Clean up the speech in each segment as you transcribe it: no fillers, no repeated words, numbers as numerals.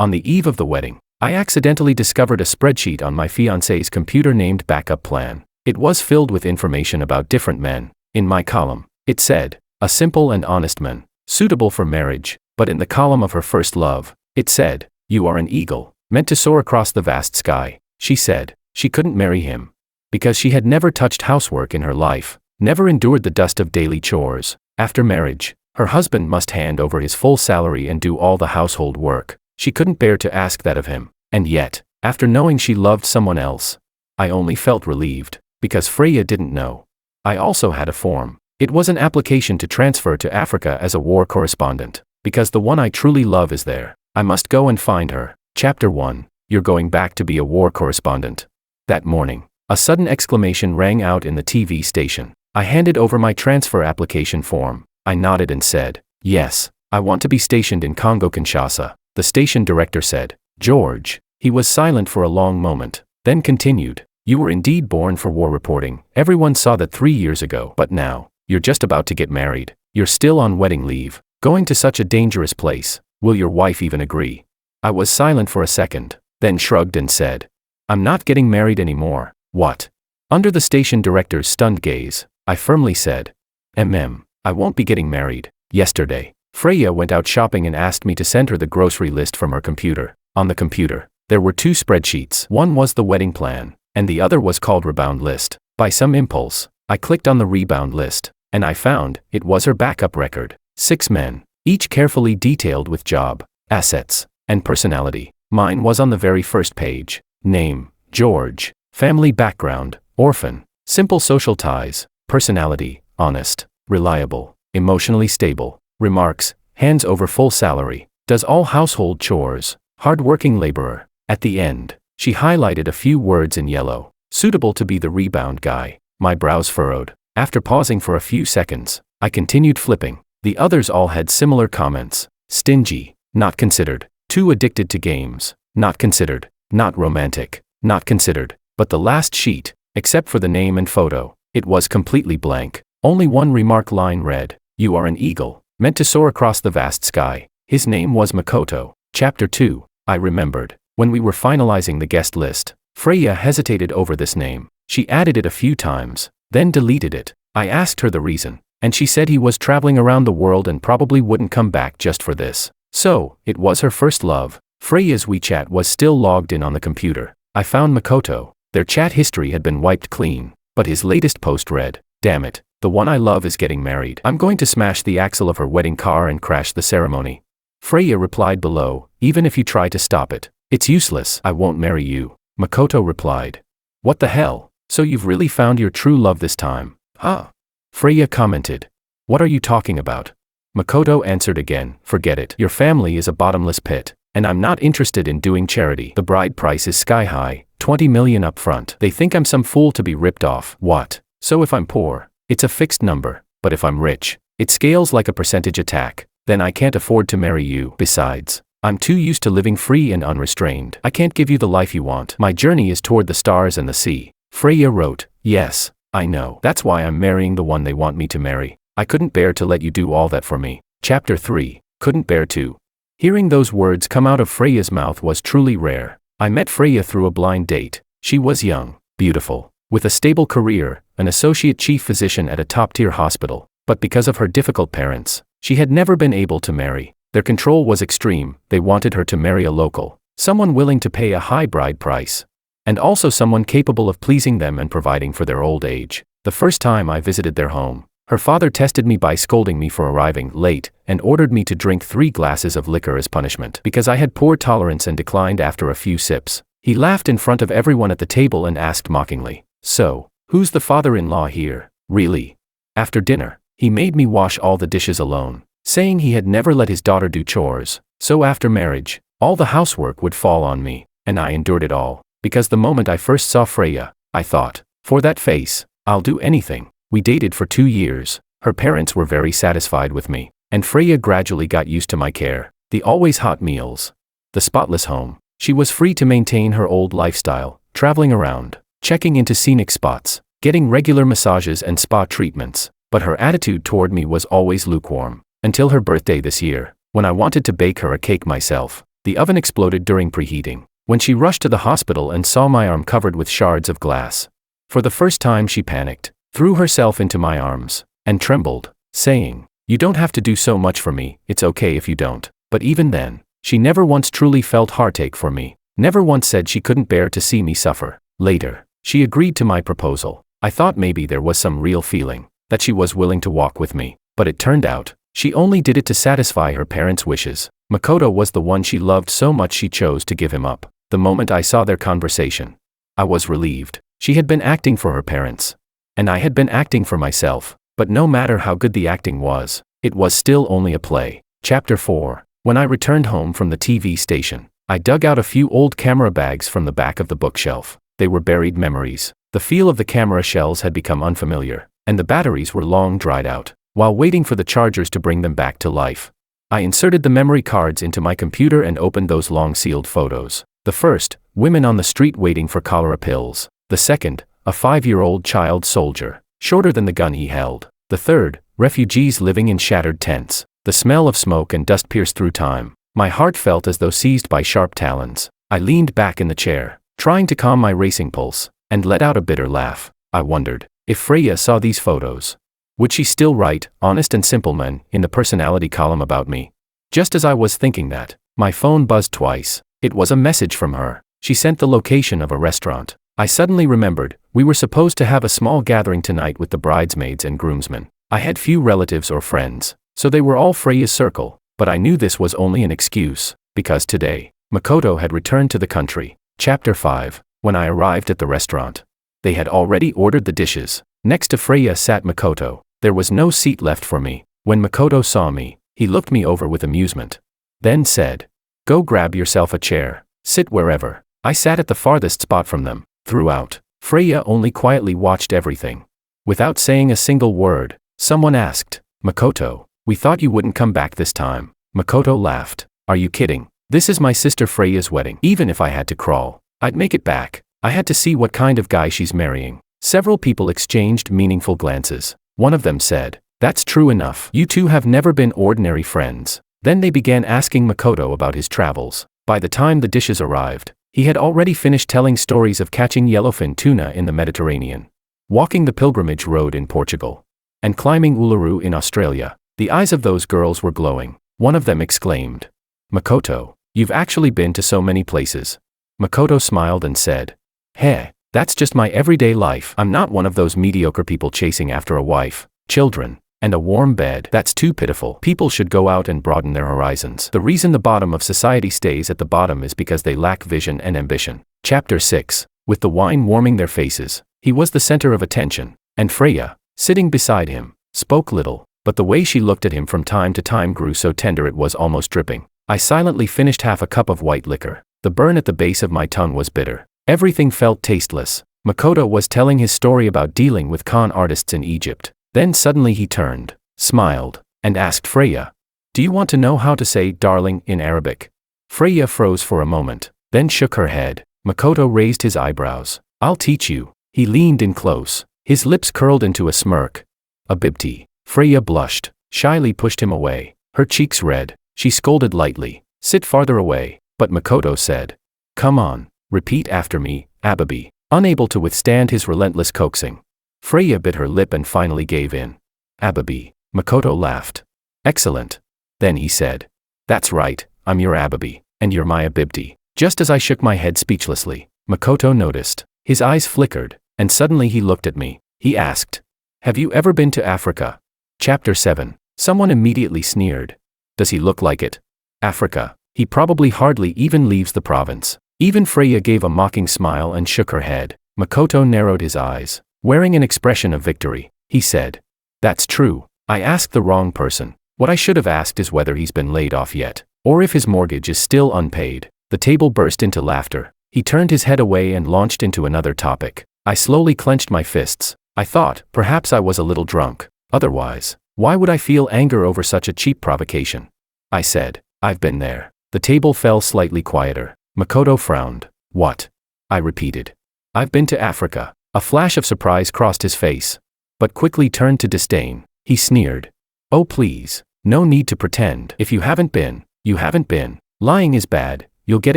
On the eve of the wedding, I accidentally discovered a spreadsheet on my fiancée's computer named Backup Plan. It was filled with information about different men. In my column, it said, a simple and honest man, suitable for marriage, but in the column of her first love, it said, you are an eagle, meant to soar across the vast sky. She said she couldn't marry him because she had never touched housework in her life, never endured the dust of daily chores. After marriage, her husband must hand over his full salary and do all the household work. She couldn't bear to ask that of him. And yet, after knowing she loved someone else, I only felt relieved, because Freya didn't know. I also had a form. It was an application to transfer to Africa as a war correspondent, because the one I truly love is there. I must go and find her. Chapter 1. You're going back to be a war correspondent. That morning, a sudden exclamation rang out in the TV station. I handed over my transfer application form. I nodded and said, yes, I want to be stationed in Congo-Kinshasa. The station director said, George. He was silent for a long moment, then continued, you were indeed born for war reporting. Everyone saw that 3 years ago. But now, you're just about to get married. You're still on wedding leave, going to such a dangerous place. Will your wife even agree? I was silent for a second, then shrugged and said, I'm not getting married anymore. What? Under the station director's stunned gaze, I firmly said, I won't be getting married. Yesterday, Freya went out shopping and asked me to send her the grocery list from her computer. On the computer, there were 2 spreadsheets. One was the wedding plan, and the other was called Rebound List. By some impulse, I clicked on the Rebound List, and I found it was her backup record. 6 men, each carefully detailed with job, assets, and personality. Mine was on the very first page. Name, George. Family background, orphan. Simple social ties. Personality, honest, reliable, emotionally stable. Remarks, hands over full salary. Does all household chores. Hard-working laborer. At the end, she highlighted a few words in yellow. Suitable to be the rebound guy. My brows furrowed. After pausing for a few seconds, I continued flipping. The others all had similar comments. Stingy, not considered. Too addicted to games, not considered. Not romantic, not considered. But the last sheet, except for the name and photo, it was completely blank. Only one remark line read, you are an eagle, meant to soar across the vast sky. His name was Makoto. Chapter 2. I remembered, when we were finalizing the guest list, Freya hesitated over this name. She added it a few times, then deleted it. I asked her the reason, and she said he was traveling around the world and probably wouldn't come back just for this. So, it was her first love. Freya's WeChat was still logged in on the computer. I found Makoto. Their chat history had been wiped clean, but his latest post read, damn it, the one I love is getting married. I'm going to smash the axle of her wedding car and crash the ceremony. Freya replied below, even if you try to stop it, it's useless. I won't marry you. Makoto replied. What the hell? So you've really found your true love this time? Huh? Freya commented. What are you talking about? Makoto answered again, forget it. Your family is a bottomless pit, and I'm not interested in doing charity. The bride price is sky high, 20 million up front. They think I'm some fool to be ripped off. What? So if I'm poor, it's a fixed number, but if I'm rich, it scales like a percentage attack. Then I can't afford to marry you. Besides, I'm too used to living free and unrestrained. I can't give you the life you want. My journey is toward the stars and the sea. Freya wrote, yes, I know. That's why I'm marrying the one they want me to marry. I couldn't bear to let you do all that for me. Chapter 3. Couldn't bear to. Hearing those words come out of Freya's mouth was truly rare. I met Freya through a blind date. She was young, beautiful, with a stable career, an associate chief physician at a top-tier hospital. But because of her difficult parents, she had never been able to marry. Their control was extreme. They wanted her to marry a local, someone willing to pay a high bride price, and also someone capable of pleasing them and providing for their old age. The first time I visited their home, her father tested me by scolding me for arriving late and ordered me to drink 3 glasses of liquor as punishment because I had poor tolerance and declined after a few sips. He laughed in front of everyone at the table and asked mockingly, so, who's the father-in-law here, really? After dinner, he made me wash all the dishes alone, saying he had never let his daughter do chores, so after marriage, all the housework would fall on me, and I endured it all, because the moment I first saw Freya, I thought, for that face, I'll do anything. We dated for 2 years, her parents were very satisfied with me, and Freya gradually got used to my care, the always hot meals, the spotless home. She was free to maintain her old lifestyle, traveling around, checking into scenic spots, getting regular massages and spa treatments, but her attitude toward me was always lukewarm, until her birthday this year, when I wanted to bake her a cake myself. The oven exploded during preheating. When she rushed to the hospital and saw my arm covered with shards of glass. For the first time she panicked, threw herself into my arms, and trembled, saying, "You don't have to do so much for me, it's okay if you don't." But even then, she never once truly felt heartache for me, never once said she couldn't bear to see me suffer. Later, she agreed to my proposal. I thought maybe there was some real feeling, that she was willing to walk with me, but it turned out, she only did it to satisfy her parents' wishes. Makoto was the one she loved so much she chose to give him up. The moment I saw their conversation, I was relieved. She had been acting for her parents, and I had been acting for myself, but no matter how good the acting was, it was still only a play. Chapter 4. When I returned home from the TV station, I dug out a few old camera bags from the back of the bookshelf. They were buried memories. The feel of the camera shells had become unfamiliar, and the batteries were long dried out. While waiting for the chargers to bring them back to life, I inserted the memory cards into my computer and opened those long sealed photos. The first, women on the street waiting for cholera pills. The second, a 5-year-old child soldier, shorter than the gun he held. The third, refugees living in shattered tents. The smell of smoke and dust pierced through time. My heart felt as though seized by sharp talons. I leaned back in the chair, trying to calm my racing pulse, and let out a bitter laugh. I wondered, if Freya saw these photos, would she still write, "honest and simple men," in the personality column about me? Just as I was thinking that, my phone buzzed twice. It was a message from her. She sent the location of a restaurant. I suddenly remembered, we were supposed to have a small gathering tonight with the bridesmaids and groomsmen. I had few relatives or friends, so they were all Freya's circle, but I knew this was only an excuse, because today, Makoto had returned to the country. Chapter 5. When I arrived at the restaurant, they had already ordered the dishes. Next to Freya sat Makoto. There was no seat left for me. When Makoto saw me, he looked me over with amusement, then said, "Go grab yourself a chair. Sit wherever." I sat at the farthest spot from them. Throughout, Freya only quietly watched everything. Without saying a single word, someone asked, "Makoto, we thought you wouldn't come back this time." Makoto laughed. "Are you kidding? This is my sister Freya's wedding. Even if I had to crawl, I'd make it back. I had to see what kind of guy she's marrying." Several people exchanged meaningful glances. One of them said, "That's true enough. You two have never been ordinary friends." Then they began asking Makoto about his travels. By the time the dishes arrived, he had already finished telling stories of catching yellowfin tuna in the Mediterranean, walking the pilgrimage road in Portugal, and climbing Uluru in Australia. The eyes of those girls were glowing. One of them exclaimed, "Makoto, you've actually been to so many places." Makoto smiled and said, "Hey, that's just my everyday life. I'm not one of those mediocre people chasing after a wife, children, and a warm bed. That's too pitiful. People should go out and broaden their horizons. The reason the bottom of society stays at the bottom is because they lack vision and ambition." Chapter 6. With the wine warming their faces, he was the center of attention, and Freya, sitting beside him, spoke little, but the way she looked at him from time to time grew so tender it was almost dripping. I silently finished half a cup of white liquor. The burn at the base of my tongue was bitter. Everything felt tasteless. Makoto was telling his story about dealing with con artists in Egypt. Then suddenly he turned, smiled, and asked Freya, "Do you want to know how to say 'darling' in Arabic?" Freya froze for a moment, then shook her head. Makoto raised his eyebrows. "I'll teach you." He leaned in close, his lips curled into a smirk. "Abibti." Freya blushed, shyly pushed him away, her cheeks red. She scolded lightly, "Sit farther away," but Makoto said, "Come on, repeat after me, Ababi." Unable to withstand his relentless coaxing, Freya bit her lip and finally gave in. "Ababi." Makoto laughed. "Excellent." Then he said, "That's right, I'm your Ababi, and you're my Abibti." Just as I shook my head speechlessly, Makoto noticed. His eyes flickered, and suddenly he looked at me. He asked, "Have you ever been to Africa?" Chapter 7. Someone immediately sneered. "Does he look like it? Africa? He probably hardly even leaves the province." Even Freya gave a mocking smile and shook her head. Makoto narrowed his eyes, wearing an expression of victory. He said, "That's true. I asked the wrong person. What I should have asked is whether he's been laid off yet, or if his mortgage is still unpaid." The table burst into laughter. He turned his head away and launched into another topic. I slowly clenched my fists. I thought, perhaps I was a little drunk. Otherwise, why would I feel anger over such a cheap provocation? I said, "I've been there." The table fell slightly quieter. Makoto frowned. "What?" I repeated. "I've been to Africa." A flash of surprise crossed his face, but quickly turned to disdain. He sneered. "Oh please, no need to pretend. If you haven't been, you haven't been." Lying is bad, you'll get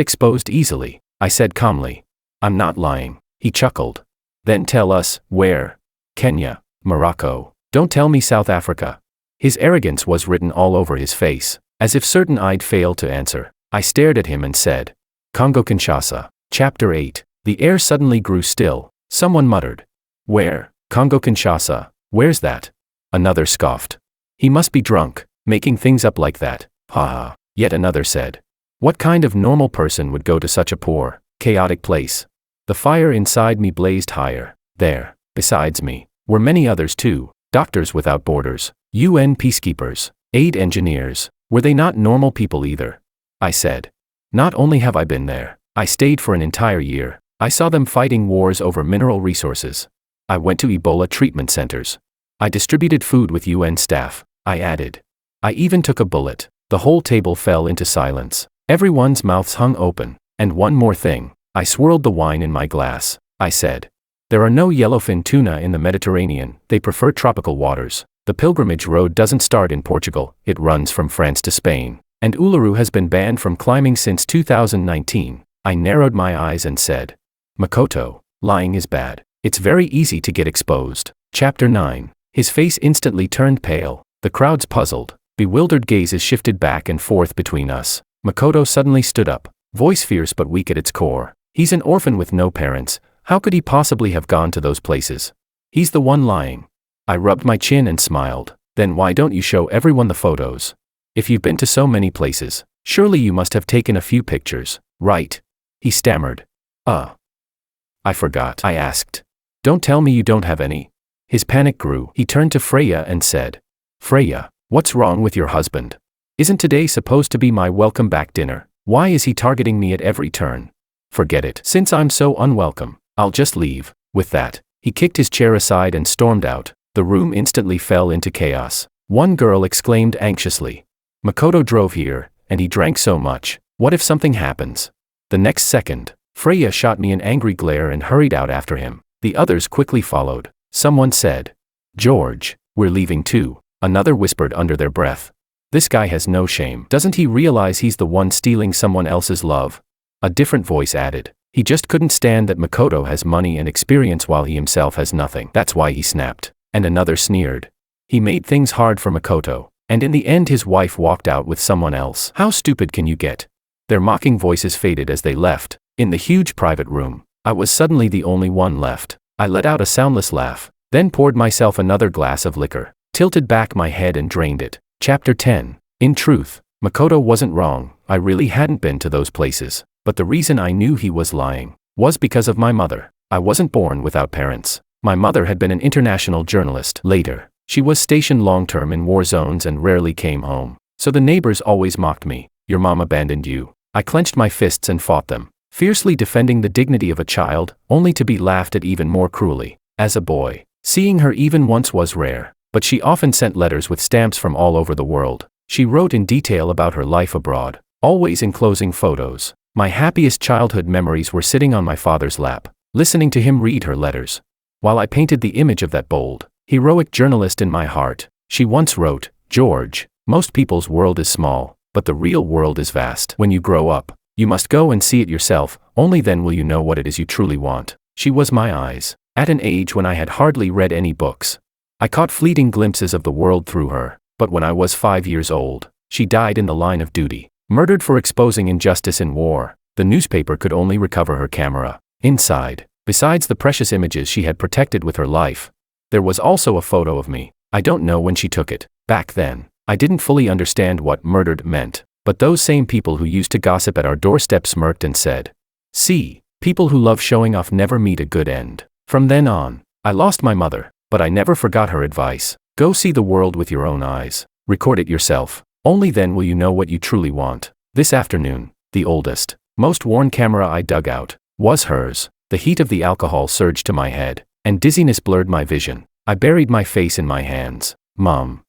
exposed easily, I said calmly. I'm not lying, he chuckled. Then tell us, where? Kenya, Morocco. Don't tell me South Africa. His arrogance was written all over his face, as if certain I'd fail to answer. I stared at him and said, Congo-Kinshasa. Chapter 8. The air suddenly grew still. Someone muttered. Where? Congo-Kinshasa. Where's that? Another scoffed. He must be drunk, making things up like that. Ha ha. Yet another said. What kind of normal person would go to such a poor, chaotic place? The fire inside me blazed higher. There, besides me, were many others too. Doctors Without Borders, UN peacekeepers, aid engineers. Were they not normal people either? I said. Not only have I been there, I stayed for an entire year. I saw them fighting wars over mineral resources. I went to Ebola treatment centers. I distributed food with UN staff, I added. I even took a bullet. The whole table fell into silence. Everyone's mouths hung open. And one more thing. I swirled the wine in my glass. I said. There are no yellowfin tuna in the Mediterranean, they prefer tropical waters. The pilgrimage road doesn't start in Portugal, it runs from France to Spain. And Uluru has been banned from climbing since 2019. I narrowed my eyes and said. Makoto, lying is bad. It's very easy to get exposed. Chapter 9. His face instantly turned pale. The crowd's puzzled, bewildered gazes shifted back and forth between us. Makoto suddenly stood up, voice fierce but weak at its core. He's an orphan with no parents. How could he possibly have gone to those places? He's the one lying. I rubbed my chin and smiled. Then why don't you show everyone the photos? If you've been to so many places, surely you must have taken a few pictures, right? He stammered. I forgot. I asked. Don't tell me you don't have any. His panic grew. He turned to Freya and said. Freya, what's wrong with your husband? Isn't today supposed to be my welcome back dinner? Why is he targeting me at every turn? Forget it. Since I'm so unwelcome, I'll just leave. With that, he kicked his chair aside and stormed out. The room instantly fell into chaos. One girl exclaimed anxiously. Makoto drove here, and he drank so much. What if something happens? The next second, Freya shot me an angry glare and hurried out after him. The others quickly followed. Someone said. George, we're leaving too. Another whispered under their breath. This guy has no shame. Doesn't he realize he's the one stealing someone else's love? A different voice added. He just couldn't stand that Makoto has money and experience while he himself has nothing. That's why he snapped. And another sneered. He made things hard for Makoto, and in the end his wife walked out with someone else. How stupid can you get? Their mocking voices faded as they left. In the huge private room, I was suddenly the only one left. I let out a soundless laugh, then poured myself another glass of liquor, tilted back my head and drained it. Chapter 10. In truth, Makoto wasn't wrong. I really hadn't been to those places. But the reason I knew he was lying was because of my mother. I wasn't born without parents. My mother had been an international journalist. Later, she was stationed long-term in war zones and rarely came home. So the neighbors always mocked me. Your mom abandoned you. I clenched my fists and fought them, fiercely defending the dignity of a child, only to be laughed at even more cruelly. As a boy, seeing her even once was rare, but she often sent letters with stamps from all over the world. She wrote in detail about her life abroad, always enclosing photos. My happiest childhood memories were sitting on my father's lap, listening to him read her letters, while I painted the image of that bold, heroic journalist in my heart. She once wrote, George, most people's world is small, but the real world is vast. When you grow up, you must go and see it yourself, only then will you know what it is you truly want. She was my eyes. At an age when I had hardly read any books, I caught fleeting glimpses of the world through her, but when I was 5 years old, she died in the line of duty. Murdered for exposing injustice in war. The newspaper could only recover her camera. Inside, besides the precious images she had protected with her life, there was also a photo of me. I don't know when she took it. Back then, I didn't fully understand what murdered meant, but those same people who used to gossip at our doorstep smirked and said, see, people who love showing off never meet a good end. From then on, I lost my mother, but I never forgot her advice. Go see the world with your own eyes. Record it yourself. Only then will you know what you truly want. This afternoon, the oldest, most worn camera I dug out was hers. The heat of the alcohol surged to my head, and dizziness blurred my vision. I buried my face in my hands. Mom,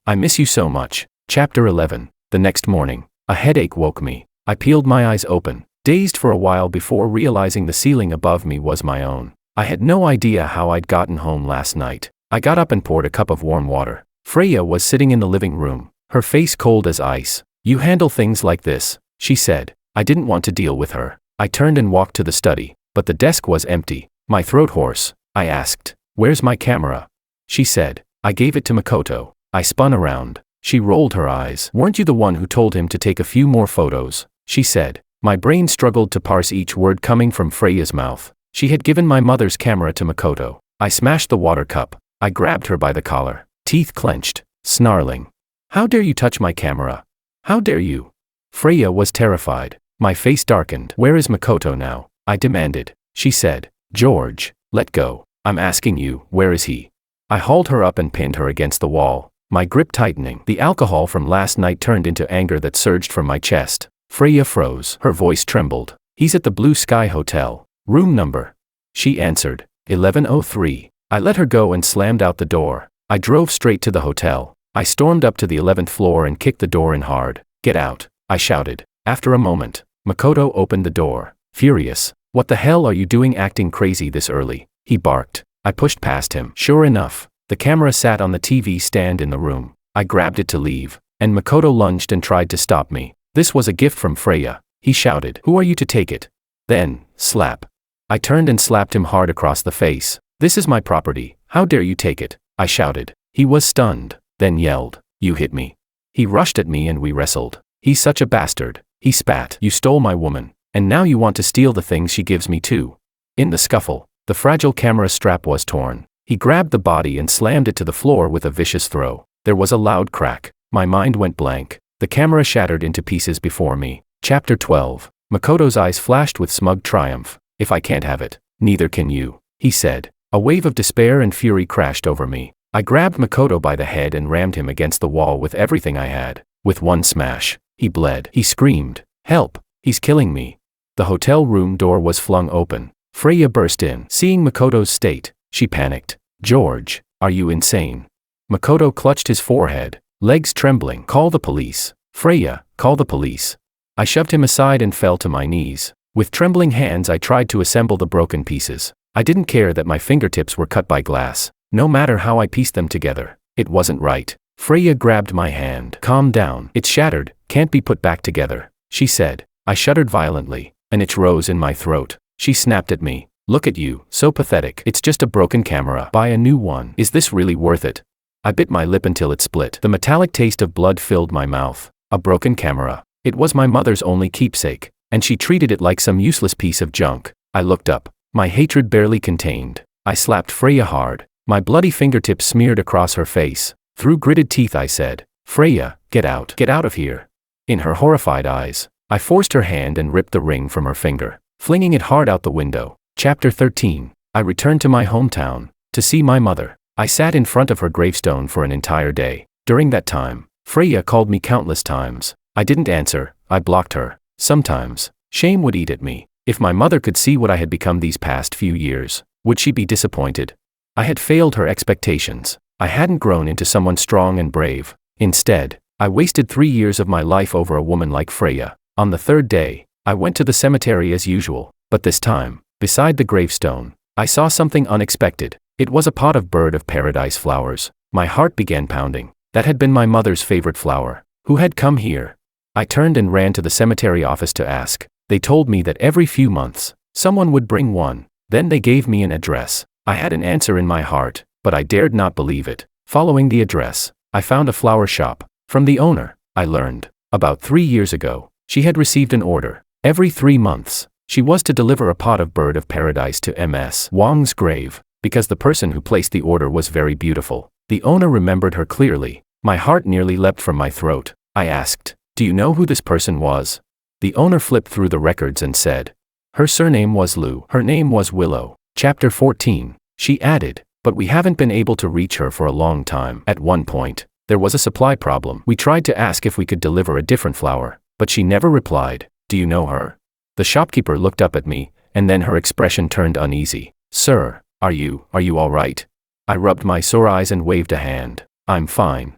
I miss you so much. Chapter 11. The next morning, a headache woke me. I peeled my eyes open, dazed for a while before realizing the ceiling above me was my own. I had no idea how I'd gotten home last night. I got up and poured a cup of warm water. Freya was sitting in the living room, her face cold as ice. You handle things like this, she said. I didn't want to deal with her. I turned and walked to the study, but the desk was empty. My throat hoarse, I asked, "Where's my camera?" She said, "I gave it to Makoto." I spun around. She rolled her eyes. "Weren't you the one who told him to take a few more photos?" she said. My brain struggled to parse each word coming from Freya's mouth. She had given my mother's camera to Makoto. I smashed the water cup. I grabbed her by the collar, teeth clenched, snarling. "How dare you touch my camera? How dare you?" Freya was terrified. My face darkened. "Where is Makoto now?" I demanded. She said, "George, let go. I'm asking you, where is he?" I hauled her up and pinned her against the wall, my grip tightening. The alcohol from last night turned into anger that surged from my chest. Freya froze. Her voice trembled. "He's at the Blue Sky Hotel. Room number." She answered, 1103. I let her go and slammed out the door. I drove straight to the hotel. I stormed up to the 11th floor and kicked the door in hard. "Get out," I shouted. After a moment, Makoto opened the door, furious. "What the hell are you doing acting crazy this early?" he barked. I pushed past him. Sure enough, the camera sat on the TV stand in the room. I grabbed it to leave, and Makoto lunged and tried to stop me. "This was a gift from Freya," he shouted. "Who are you to take it?" Then, slap. I turned and slapped him hard across the face. "This is my property. How dare you take it?" I shouted. He was stunned, then yelled, "You hit me." He rushed at me and we wrestled. "He's such a bastard," he spat. "You stole my woman, and now you want to steal the things she gives me too." In the scuffle, the fragile camera strap was torn. He grabbed the body and slammed it to the floor with a vicious throw. There was a loud crack. My mind went blank. The camera shattered into pieces before me. Chapter 12. Makoto's eyes flashed with smug triumph. "If I can't have it, neither can you," he said. A wave of despair and fury crashed over me. I grabbed Makoto by the head and rammed him against the wall with everything I had. With one smash, he bled. He screamed, "Help, he's killing me." The hotel room door was flung open. Freya burst in. Seeing Makoto's state, she panicked. "George, are you insane?" Makoto clutched his forehead, legs trembling. "Call the police. Freya, call the police." I shoved him aside and fell to my knees. With trembling hands I tried to assemble the broken pieces. I didn't care that my fingertips were cut by glass. No matter how I pieced them together, it wasn't right. Freya grabbed my hand. "Calm down. It's shattered, can't be put back together," she said. I shuddered violently. An itch rose in my throat. She snapped at me. "Look at you, so pathetic. It's just a broken camera. Buy a new one. Is this really worth it?" I bit my lip until it split. The metallic taste of blood filled my mouth. A broken camera. It was my mother's only keepsake, and she treated it like some useless piece of junk. I looked up, my hatred barely contained. I slapped Freya hard. My bloody fingertips smeared across her face. Through gritted teeth I said, "Freya, get out. Get out of here." In her horrified eyes, I forced her hand and ripped the ring from her finger, flinging it hard out the window. Chapter 13. I returned to my hometown, to see my mother. I sat in front of her gravestone for an entire day. During that time, Freya called me countless times. I didn't answer, I blocked her. Sometimes, shame would eat at me. If my mother could see what I had become these past few years, would she be disappointed? I had failed her expectations. I hadn't grown into someone strong and brave. Instead, I wasted 3 years of my life over a woman like Freya. On the third day, I went to the cemetery as usual, but this time, beside the gravestone, I saw something unexpected. It was a pot of bird of paradise flowers. My heart began pounding. That had been my mother's favorite flower. Who had come here? I turned and ran to the cemetery office to ask. They told me that every few months, someone would bring one. Then they gave me an address. I had an answer in my heart, but I dared not believe it. Following the address, I found a flower shop. From the owner, I learned, about 3 years ago, she had received an order. Every 3 months, she was to deliver a pot of bird of paradise to Ms. Wang's grave, because the person who placed the order was very beautiful. The owner remembered her clearly. My heart nearly leapt from my throat. I asked, "Do you know who this person was?" The owner flipped through the records and said, "Her surname was Lu. Her name was Willow." Chapter 14. She added, "But we haven't been able to reach her for a long time. At one point, there was a supply problem. We tried to ask if we could deliver a different flower, but she never replied. Do you know her?" The shopkeeper looked up at me, and then her expression turned uneasy. "Sir, are you all right?" I rubbed my sore eyes and waved a hand. I'm fine.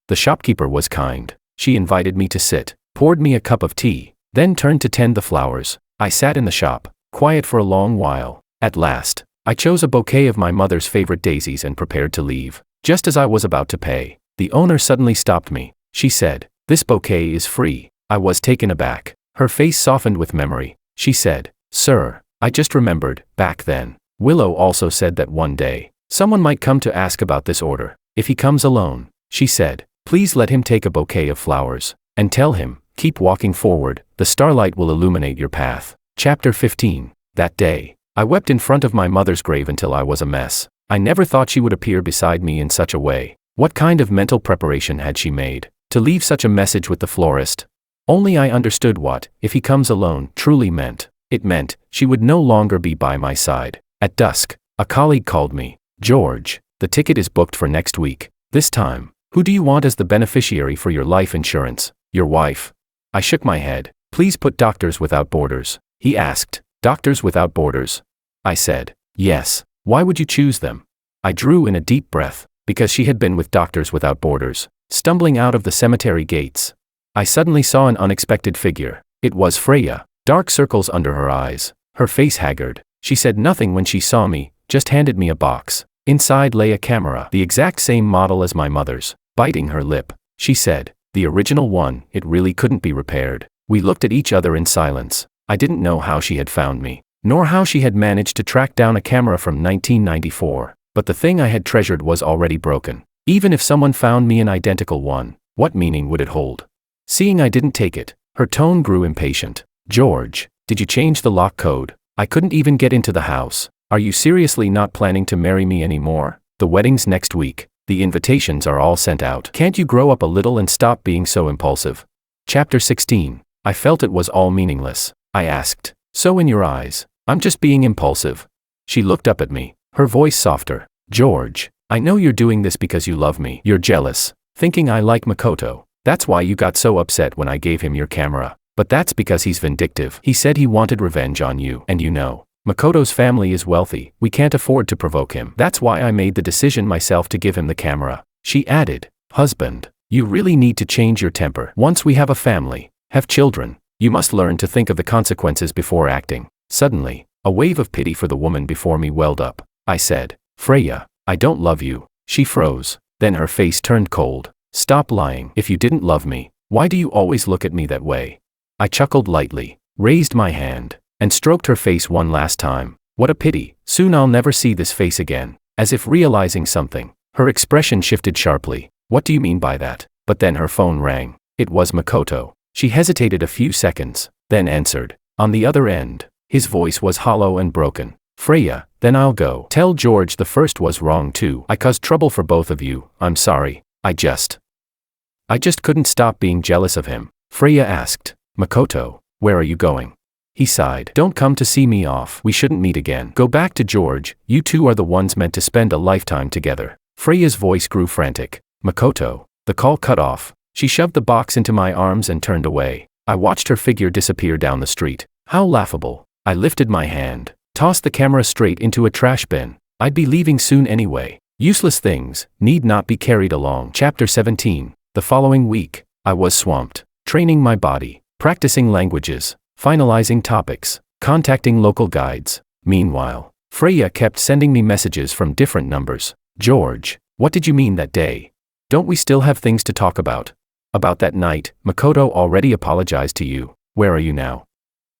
The shopkeeper was kind. She invited me to sit, poured me a cup of tea, then turned to tend the flowers. I sat in the shop, quiet for a long while. At last, I chose a bouquet of my mother's favorite daisies and prepared to leave. Just as I was about to pay, the owner suddenly stopped me. She said, "This bouquet is free." I was taken aback. Her face softened with memory. She said, "Sir, I just remembered, back then. Willow also said that one day, someone might come to ask about this order. If he comes alone," she said, "please let him take a bouquet of flowers. And tell him, keep walking forward, the starlight will illuminate your path." Chapter 15. That day, I wept in front of my mother's grave until I was a mess. I never thought she would appear beside me in such a way. What kind of mental preparation had she made, to leave such a message with the florist? Only I understood what, if he comes alone, truly meant. It meant, she would no longer be by my side. At dusk, a colleague called me. "George, the ticket is booked for next week. This time, who do you want as the beneficiary for your life insurance? Your wife?" I shook my head. "Please put Doctors Without Borders." He asked, "Doctors Without Borders?" I said, "Yes. Why would you choose them?" I drew in a deep breath, because she had been with Doctors Without Borders. Stumbling out of the cemetery gates, I suddenly saw an unexpected figure. It was Freya, dark circles under her eyes, her face haggard. She said nothing when she saw me, just handed me a box. Inside lay a camera, the exact same model as my mother's. Biting her lip, she said, "The original one, it really couldn't be repaired." We looked at each other in silence. I didn't know how she had found me, nor how she had managed to track down a camera from 1994, but the thing I had treasured was already broken. Even if someone found me an identical one, what meaning would it hold? Seeing I didn't take it, her tone grew impatient. "George, did you change the lock code? I couldn't even get into the house. Are you seriously not planning to marry me anymore? The wedding's next week. The invitations are all sent out. Can't you grow up a little and stop being so impulsive?" Chapter 16. I felt it was all meaningless. I asked, "So in your eyes, I'm just being impulsive?" She looked up at me, her voice softer. "George, I know you're doing this because you love me. You're jealous, thinking I like Makoto. That's why you got so upset when I gave him your camera. But that's because he's vindictive. He said he wanted revenge on you. And you know, Makoto's family is wealthy. We can't afford to provoke him. That's why I made the decision myself to give him the camera." She added, "Husband, you really need to change your temper. Once we have a family, have children, you must learn to think of the consequences before acting." Suddenly, a wave of pity for the woman before me welled up. I said, "Freya, I don't love you." She froze. Then her face turned cold. "Stop lying. If you didn't love me, why do you always look at me that way?" I chuckled lightly, raised my hand, and stroked her face one last time. What a pity. Soon I'll never see this face again. As if realizing something, her expression shifted sharply. "What do you mean by that?" But then her phone rang. It was Makoto. She hesitated a few seconds, then answered. On the other end, his voice was hollow and broken. "Freya, then I'll go. Tell George the first was wrong too. I caused trouble for both of you. I'm sorry. I just couldn't stop being jealous of him." Freya asked, "Makoto, where are you going?" He sighed. "Don't come to see me off. We shouldn't meet again. Go back to George. You two are the ones meant to spend a lifetime together." Freya's voice grew frantic. "Makoto." The call cut off. She shoved the box into my arms and turned away. I watched her figure disappear down the street. How laughable. I lifted my hand, tossed the camera straight into a trash bin. I'd be leaving soon anyway. Useless things need not be carried along. Chapter 17. The following week, I was swamped, training my body, practicing languages, finalizing topics, contacting local guides. Meanwhile, Freya kept sending me messages from different numbers. "George, what did you mean that day? Don't we still have things to talk about? About that night, Makoto already apologized to you. Where are you now?"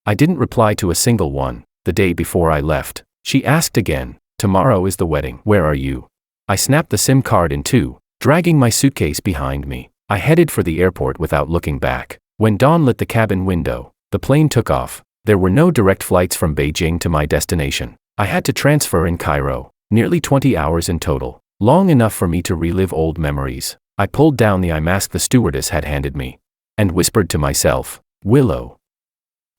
I didn't reply to a single one. The day before I left, she asked again. "Tomorrow is the wedding. Where are you?" I snapped the SIM card in two, dragging my suitcase behind me. I headed for the airport without looking back. When dawn lit the cabin window, the plane took off. There were no direct flights from Beijing to my destination. I had to transfer in Cairo, nearly 20 hours in total, long enough for me to relive old memories. I pulled down the eye mask the stewardess had handed me, and whispered to myself, "Willow,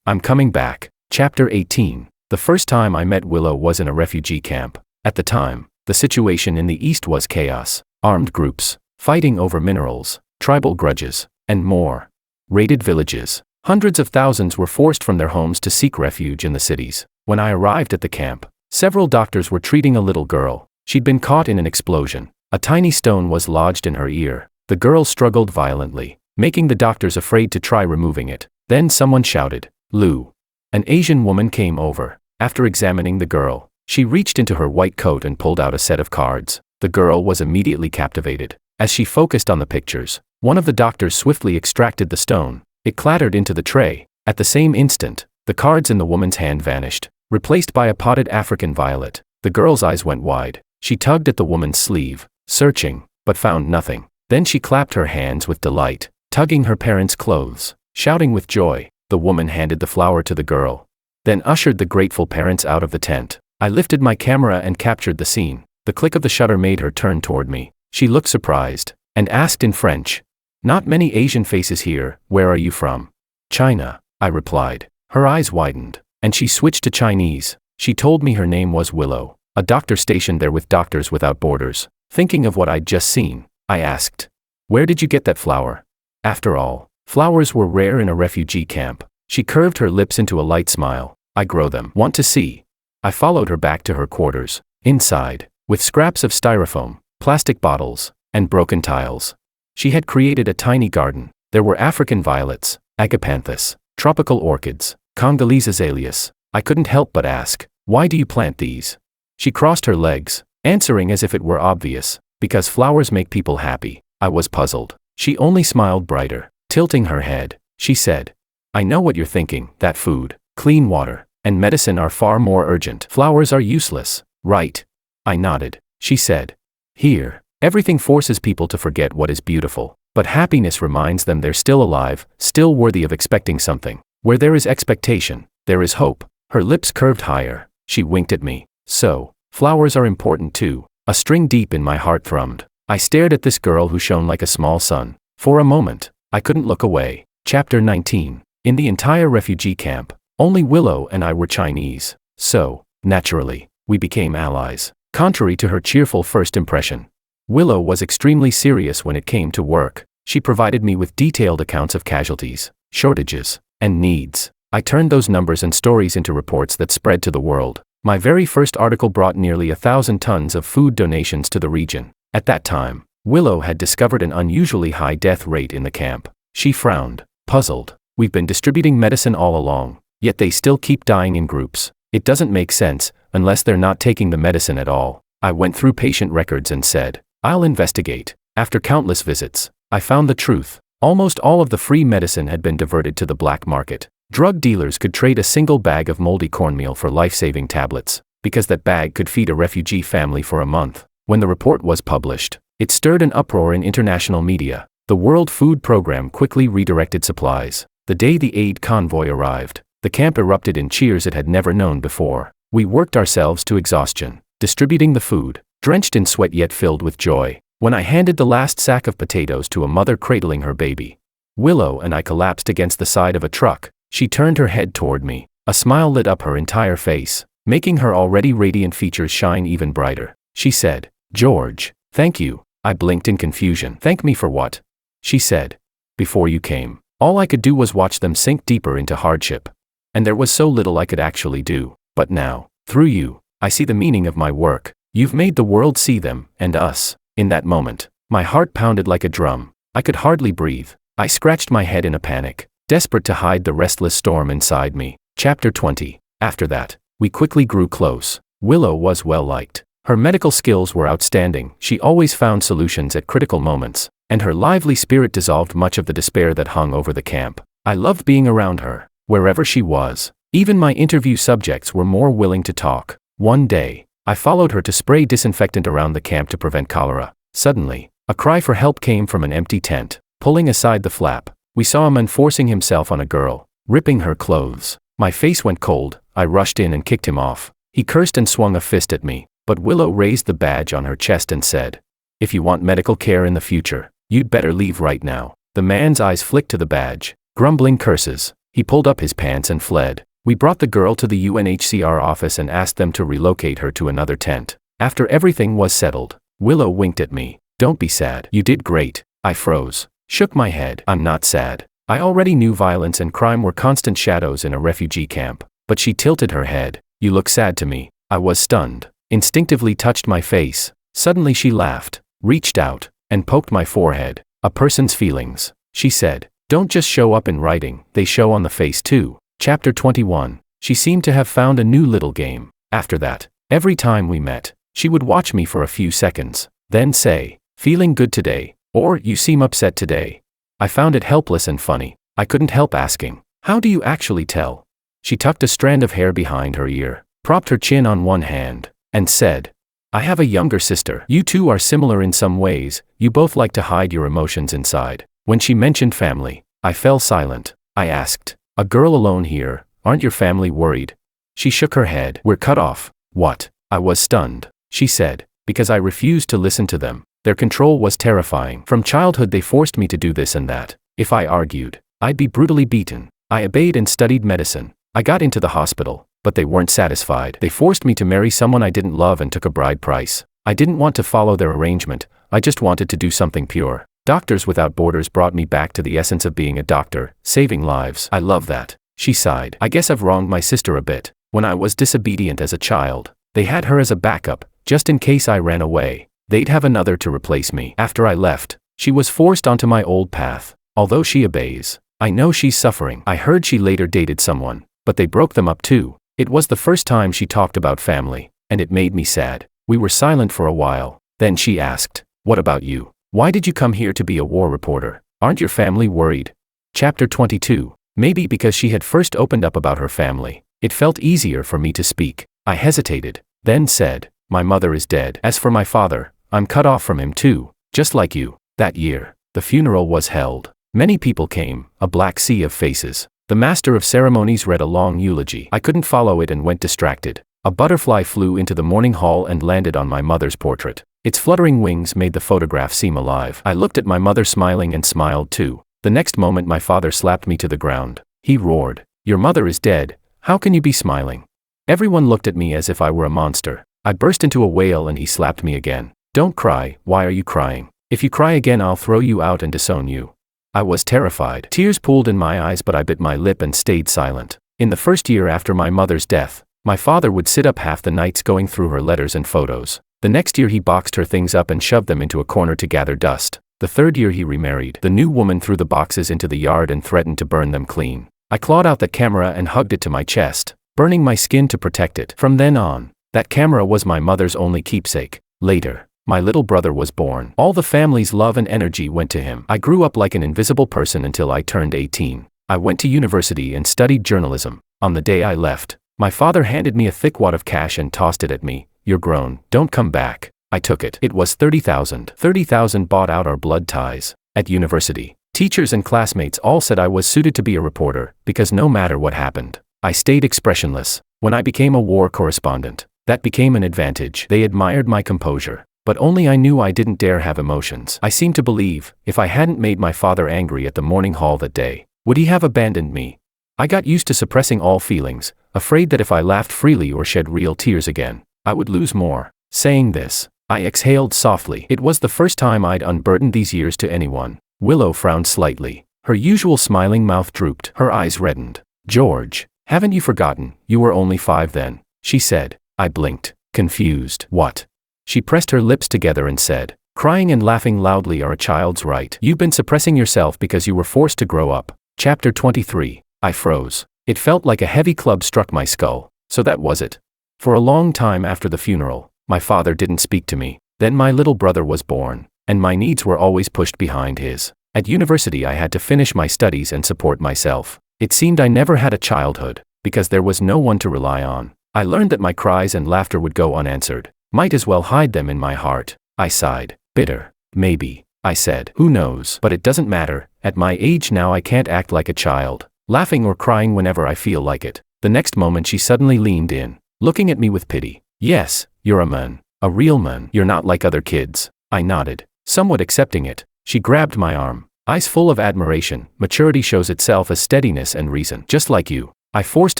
I'm coming back." Chapter 18. The first time I met Willow was in a refugee camp. At the time, the situation in the east was chaos. Armed groups, fighting over minerals, tribal grudges, and more. Raided villages. Hundreds of thousands were forced from their homes to seek refuge in the cities. When I arrived at the camp, several doctors were treating a little girl. She'd been caught in an explosion. A tiny stone was lodged in her ear. The girl struggled violently, making the doctors afraid to try removing it. Then someone shouted, "Lou." An Asian woman came over. After examining the girl, she reached into her white coat and pulled out a set of cards. The girl was immediately captivated. As she focused on the pictures, one of the doctors swiftly extracted the stone. It clattered into the tray. At the same instant, the cards in the woman's hand vanished, replaced by a potted African violet. The girl's eyes went wide. She tugged at the woman's sleeve, searching, but found nothing. Then she clapped her hands with delight, tugging her parents' clothes, shouting with joy. The woman handed the flower to the girl, then ushered the grateful parents out of the tent. I lifted my camera and captured the scene. The click of the shutter made her turn toward me. She looked surprised, and asked in French, "Not many Asian faces here, where are you from?" "China," I replied. Her eyes widened, and she switched to Chinese. She told me her name was Willow, a doctor stationed there with Doctors Without Borders. Thinking of what I'd just seen, I asked, "Where did you get that flower?" After all, flowers were rare in a refugee camp. She curved her lips into a light smile. "I grow them. Want to see?" I followed her back to her quarters. Inside, with scraps of styrofoam, plastic bottles, and broken tiles, she had created a tiny garden. There were African violets, agapanthus, tropical orchids, Congolese azaleas. I couldn't help but ask, "Why do you plant these?" She crossed her legs, answering as if it were obvious, "Because flowers make people happy." I was puzzled. She only smiled brighter. Tilting her head, she said, "I know what you're thinking, that food, clean water, and medicine are far more urgent. Flowers are useless, right?" I nodded. She said, "Here, everything forces people to forget what is beautiful, but happiness reminds them they're still alive, still worthy of expecting something. Where there is expectation, there is hope." Her lips curved higher. She winked at me. "So, flowers are important too." A string deep in my heart thrummed. I stared at this girl who shone like a small sun. For a moment, I couldn't look away. Chapter 19. In the entire refugee camp, only Willow and I were Chinese. So, naturally, we became allies. Contrary to her cheerful first impression, Willow was extremely serious when it came to work. She provided me with detailed accounts of casualties, shortages, and needs. I turned those numbers and stories into reports that spread to the world. My very first article brought nearly 1,000 tons of food donations to the region. At that time, Willow had discovered an unusually high death rate in the camp. She frowned, puzzled. "We've been distributing medicine all along, yet they still keep dying in groups. It doesn't make sense, unless they're not taking the medicine at all." I went through patient records and said, "I'll investigate." After countless visits, I found the truth. Almost all of the free medicine had been diverted to the black market. Drug dealers could trade a single bag of moldy cornmeal for life-saving tablets, because that bag could feed a refugee family for a month. When the report was published, it stirred an uproar in international media. The World Food Program quickly redirected supplies. The day the aid convoy arrived, the camp erupted in cheers it had never known before. We worked ourselves to exhaustion, distributing the food, drenched in sweat yet filled with joy. When I handed the last sack of potatoes to a mother cradling her baby, Willow and I collapsed against the side of a truck. She turned her head toward me. A smile lit up her entire face, making her already radiant features shine even brighter. She said, "George, thank you." I blinked in confusion. "Thank me for what?" She said, "Before you came, all I could do was watch them sink deeper into hardship. And there was so little I could actually do. But now, through you, I see the meaning of my work. You've made the world see them, and us." In that moment, my heart pounded like a drum. I could hardly breathe. I scratched my head in a panic, desperate to hide the restless storm inside me. Chapter 20. After that, we quickly grew close. Willow was well liked. Her medical skills were outstanding. She always found solutions at critical moments, and her lively spirit dissolved much of the despair that hung over the camp. I loved being around her, wherever she was. Even my interview subjects were more willing to talk. One day, I followed her to spray disinfectant around the camp to prevent cholera. Suddenly, a cry for help came from an empty tent. Pulling aside the flap, we saw a man forcing himself on a girl, ripping her clothes. My face went cold. I rushed in and kicked him off. He cursed and swung a fist at me, but Willow raised the badge on her chest and said, "If you want medical care in the future, you'd better leave right now." The man's eyes flicked to the badge. Grumbling curses, he pulled up his pants and fled. We brought the girl to the UNHCR office and asked them to relocate her to another tent. After everything was settled, Willow winked at me. "Don't be sad. You did great." I froze, shook my head. "I'm not sad. I already knew violence and crime were constant shadows in a refugee camp." But she tilted her head. "You look sad to me." I was stunned, instinctively touched my face. Suddenly she laughed, reached out, and poked my forehead. "A person's feelings," she said, "don't just show up in writing, they show on the face too." Chapter 21. She seemed to have found a new little game. After that, every time we met, she would watch me for a few seconds, then say, "Feeling good today?" or "You seem upset today." I found it helpless and funny. I couldn't help asking, "How do you actually tell?" She tucked a strand of hair behind her ear, propped her chin on one hand, and said, "I have a younger sister. You two are similar in some ways, you both like to hide your emotions inside." When she mentioned family, I fell silent. I asked, "A girl alone here, aren't your family worried?" She shook her head. "We're cut off." "What?" I was stunned. She said, "Because I refused to listen to them. Their control was terrifying. From childhood they forced me to do this and that. If I argued, I'd be brutally beaten. I obeyed and studied medicine. I got into the hospital, but they weren't satisfied. They forced me to marry someone I didn't love and took a bride price. I didn't want to follow their arrangement, I just wanted to do something pure. Doctors Without Borders brought me back to the essence of being a doctor, saving lives. I love that." She sighed. "I guess I've wronged my sister a bit. When I was disobedient as a child, they had her as a backup, just in case I ran away. They'd have another to replace me. After I left, she was forced onto my old path. Although she obeys, I know she's suffering. I heard she later dated someone, but they broke them up too. It was the first time she talked about family, and it made me sad." We were silent for a while. Then she asked, "What about you? Why did you come here to be a war reporter? Aren't your family worried?" Chapter 22. Maybe because she had first opened up about her family, it felt easier for me to speak. I hesitated, then said, "My mother is dead. As for my father, I'm cut off from him too, just like you." That year, the funeral was held. Many people came, a black sea of faces. The master of ceremonies read a long eulogy. I couldn't follow it and went distracted. A butterfly flew into the morning hall and landed on my mother's portrait. Its fluttering wings made the photograph seem alive. I looked at my mother smiling and smiled too. The next moment my father slapped me to the ground. He roared, "Your mother is dead. How can you be smiling?" Everyone looked at me as if I were a monster. I burst into a wail and he slapped me again. "Don't cry. Why are you crying? If you cry again I'll throw you out and disown you." I was terrified. Tears pooled in my eyes but I bit my lip and stayed silent. In the first year after my mother's death, my father would sit up half the nights going through her letters and photos. The next year he boxed her things up and shoved them into a corner to gather dust. The third year he remarried. The new woman threw the boxes into the yard and threatened to burn them clean. I clawed out that camera and hugged it to my chest, burning my skin to protect it. From then on, that camera was my mother's only keepsake. Later, my little brother was born. All the family's love and energy went to him. I grew up like an invisible person until I turned 18. I went to university and studied journalism. On the day I left, my father handed me a thick wad of cash and tossed it at me. "You're grown, don't come back." I took it. It was 30,000. 30,000 bought out our blood ties. At university, teachers and classmates all said I was suited to be a reporter, because no matter what happened, I stayed expressionless. When I became a war correspondent, that became an advantage. They admired my composure, but only I knew I didn't dare have emotions. I seemed to believe, if I hadn't made my father angry at the morning hall that day, would he have abandoned me? I got used to suppressing all feelings, afraid that if I laughed freely or shed real tears again, I would lose more. Saying this, I exhaled softly. It was the first time I'd unburdened these years to anyone. Willow frowned slightly. Her usual smiling mouth drooped. Her eyes reddened. "George, haven't you forgotten, you were only 5 then?" she said. I blinked, confused. "What?" She pressed her lips together and said, "Crying and laughing loudly are a child's right. You've been suppressing yourself because you were forced to grow up." Chapter 23. I froze. It felt like a heavy club struck my skull. So that was it. For a long time after the funeral, my father didn't speak to me. Then my little brother was born, and my needs were always pushed behind his. At university I had to finish my studies and support myself. It seemed I never had a childhood, because there was no one to rely on. I learned that my cries and laughter would go unanswered. Might as well hide them in my heart. I sighed. Bitter. "Maybe," I said. "Who knows? But it doesn't matter. At my age now I can't act like a child, laughing or crying whenever I feel like it." The next moment she suddenly leaned in, looking at me with pity. "Yes, you're a man. A real man. You're not like other kids." I nodded, somewhat accepting it. She grabbed my arm, eyes full of admiration. "Maturity shows itself as steadiness and reason. Just like you." I forced